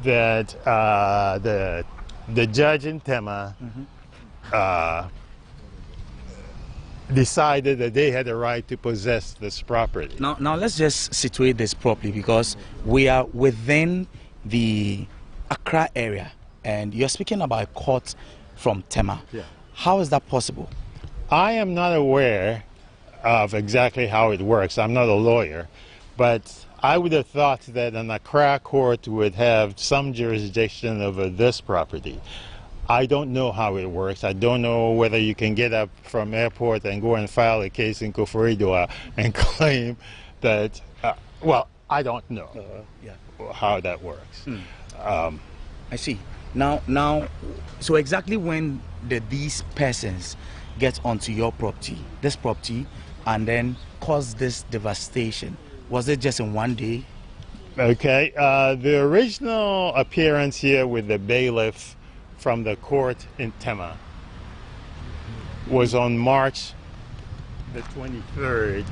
the judge in Tema decided that they had a right to possess this property. Now let's just situate this properly, because we are within the Accra area and you're speaking about a court from Tema. Yeah. How is that possible? I am not aware of exactly how it works. I'm not a lawyer, but I would have thought that an Accra court would have some jurisdiction over this property. I don't know how it works. I don't know whether you can get up from airport and go and file a case in Koforidua and claim that, well, I don't know how that works. I see. Now, so exactly when did these persons get onto your property, this property, and then cause this devastation? Was it just in one day? Okay, the original appearance here with the bailiff from the court in Tema was on March the 23rd,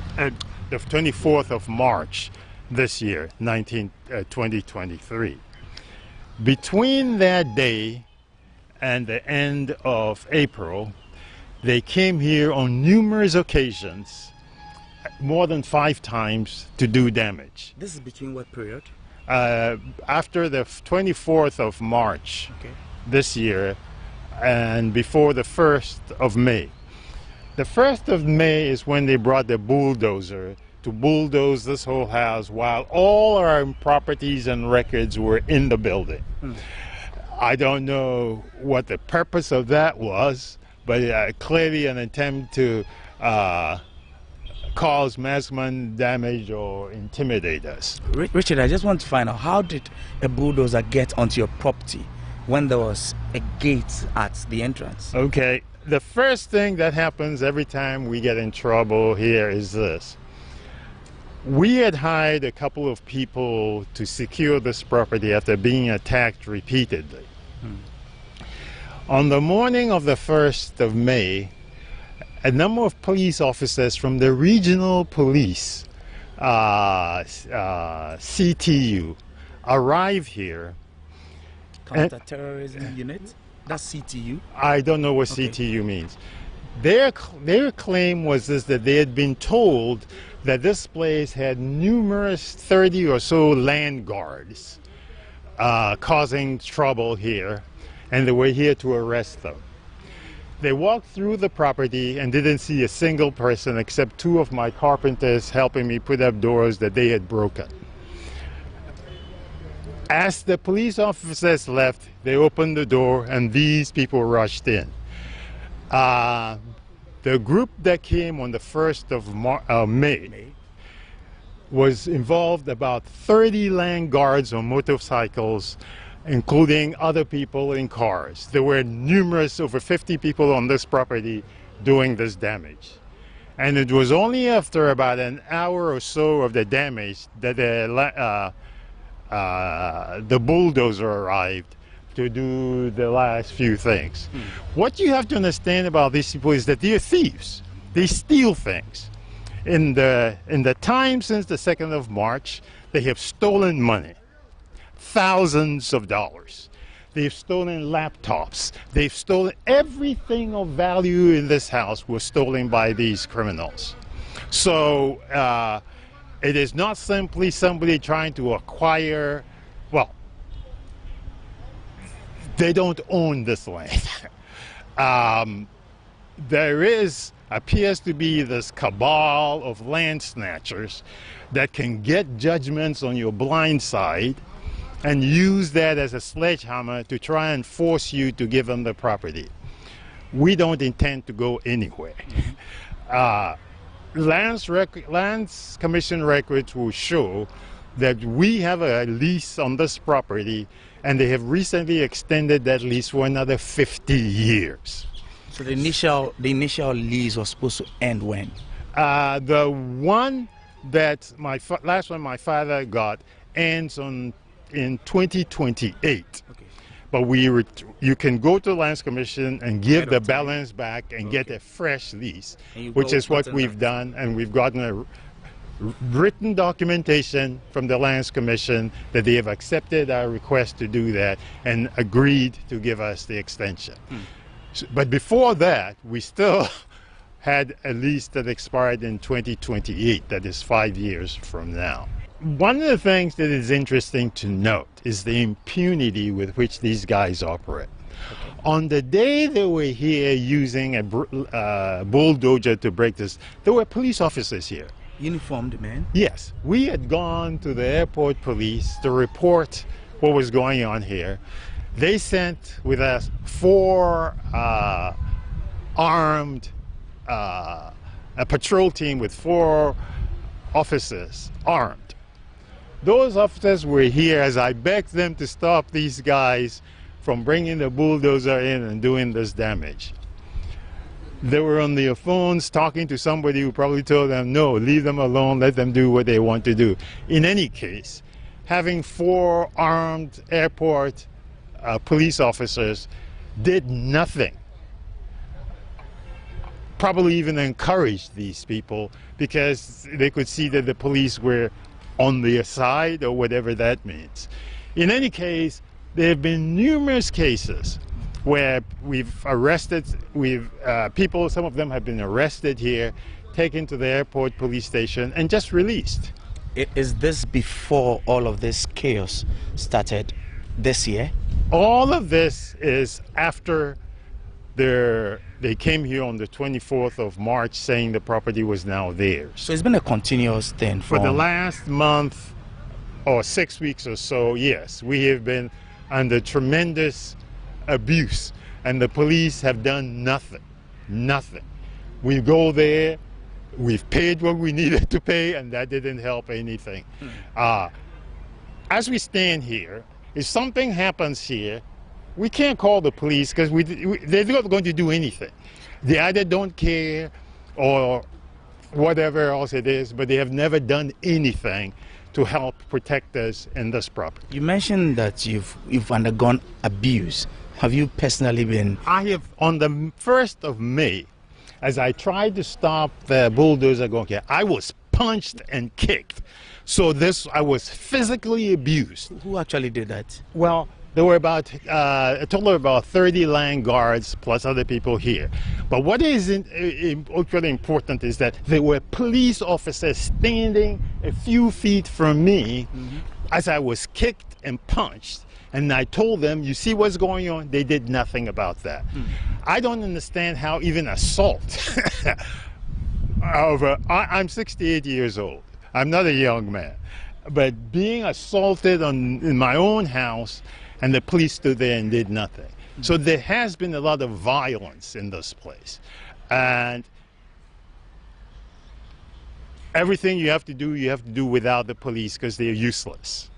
the 24th of March this year, 2023. Between that day and the end of April, they came here on numerous occasions, more than 5 times, to do damage. This is between what period? After the 24th of March this year and before the 1st of May. The 1st of May is when they brought the bulldozer to bulldoze this whole house while all our properties and records were in the building. I don't know what the purpose of that was, but clearly an attempt to cause maximum damage or intimidate us. Richard, I just want to find out, how did a bulldozer get onto your property when there was a gate at the entrance? Okay, the first thing that happens every time we get in trouble here is this. We had hired a couple of people to secure this property after being attacked repeatedly. On the morning of the 1st of May, a number of police officers from the regional police, CTU, arrived here. Counter-terrorism unit? That's CTU? I don't know what CTU means. Their claim was this, that they had been told that this place had numerous 30 or so land guards causing trouble here, and they were here to arrest them. They walked through the property and didn't see a single person except 2 of my carpenters helping me put up doors that they had broken. As the police officers left, they opened the door and these people rushed in. The group that came on the 1st of May was involved about 30 land guards on motorcycles, including other people in cars. There were numerous, over 50 people on this property doing this damage. And it was only after about an hour or so of the damage that the bulldozer arrived to do the last few things. What you have to understand about these people is that they're thieves. They steal things. In the time since the 2nd of March, they have stolen money. Thousands of dollars. They've stolen laptops. They've stolen everything of value in this house was stolen by these criminals. So it is not simply somebody trying to acquire, well, they don't own this land. There appears to be this cabal of land snatchers that can get judgments on your blind side and use that as a sledgehammer to try and force you to give them the property. We don't intend to go anywhere. Lands Commission records will show that we have a lease on this property, and they have recently extended that lease for another 50 years. So the initial lease was supposed to end when? The one that last one my father got ends in 2028. But you can go to the Lands Commission and give the balance back and get a fresh lease, which is what we've done, and we've gotten a written documentation from the Lands Commission that they have accepted our request to do that and agreed to give us the extension. But before that, we still had a lease that expired in 2028, that is 5 years from now. One of the things that is interesting to note is the impunity with which these guys operate. On the day they were here using a bulldozer to break this, there were police officers here. Uniformed men? Yes. We had gone to the airport police to report what was going on here. They sent with us 4 armed, a patrol team with 4 officers armed. Those officers were here as I begged them to stop these guys from bringing the bulldozer in and doing this damage. They were on their phones talking to somebody who probably told them, no, leave them alone, let them do what they want to do. In any case, having 4 armed airport police officers did nothing probably even encouraged these people because they could see that the police were on their side or whatever that means. In any case, there have been numerous cases where we've arrested people, some of them have been arrested here, taken to the airport police station and just released. Is this before all of this chaos started this year? All of this is after they came here on the 24th of March saying the property was now theirs. So it's been a continuous thing for the last month or 6 weeks or so. Yes, we have been under tremendous abuse and the police have done nothing. We go there, we've paid what we needed to pay, and that didn't help anything. As we stand here, if something happens here, we can't call the police because they're not going to do anything. They either don't care or whatever else it is, but they have never done anything to help protect us in this property. You mentioned that you've undergone abuse. Have you personally been? I have, on the 1st of May, as I tried to stop the bulldozer going here, I was punched and kicked. So I was physically abused. Who actually did that? Well, there were about a total of about 30 land guards plus other people here. But what is really important is that there were police officers standing a few feet from me as I was kicked and punched. And I told them, you see what's going on? They did nothing about that. I don't understand how even assault. I'm 68 years old. I'm not a young man. But being assaulted in my own house, and the police stood there and did nothing. So there has been a lot of violence in this place. And everything you have to do without the police because they're useless.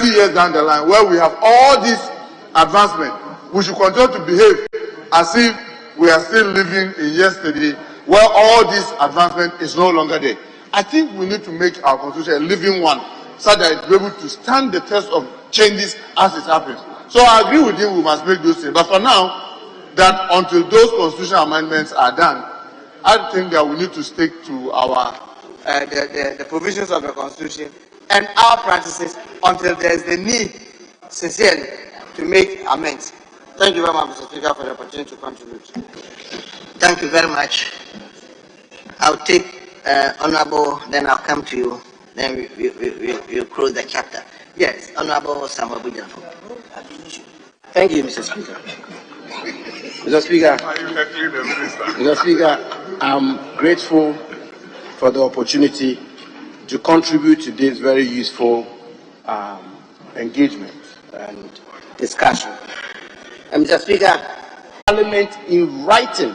Years down the line, where we have all this advancement, we should continue to behave as if we are still living in yesterday, where all this advancement is no longer there. I think we need to make our constitution a living one, so that it will be able to stand the test of changes as it happens. So I agree with you, we must make those things. But for now, that until those constitutional amendments are done, I think that we need to stick to our the provisions of the constitution and our practices until there is the need, sincerely, to make amends. Thank you very much, Mr. Speaker, for the opportunity to contribute. Thank you very much. I'll take Honorable, then I'll come to you, then we'll close the chapter. Yes, Honorable Samuel Bujafo. Thank you, Mr. Speaker. Mr. Speaker, I'm grateful for the opportunity to contribute to this very useful engagement and discussion. Mr. Speaker, Parliament in writing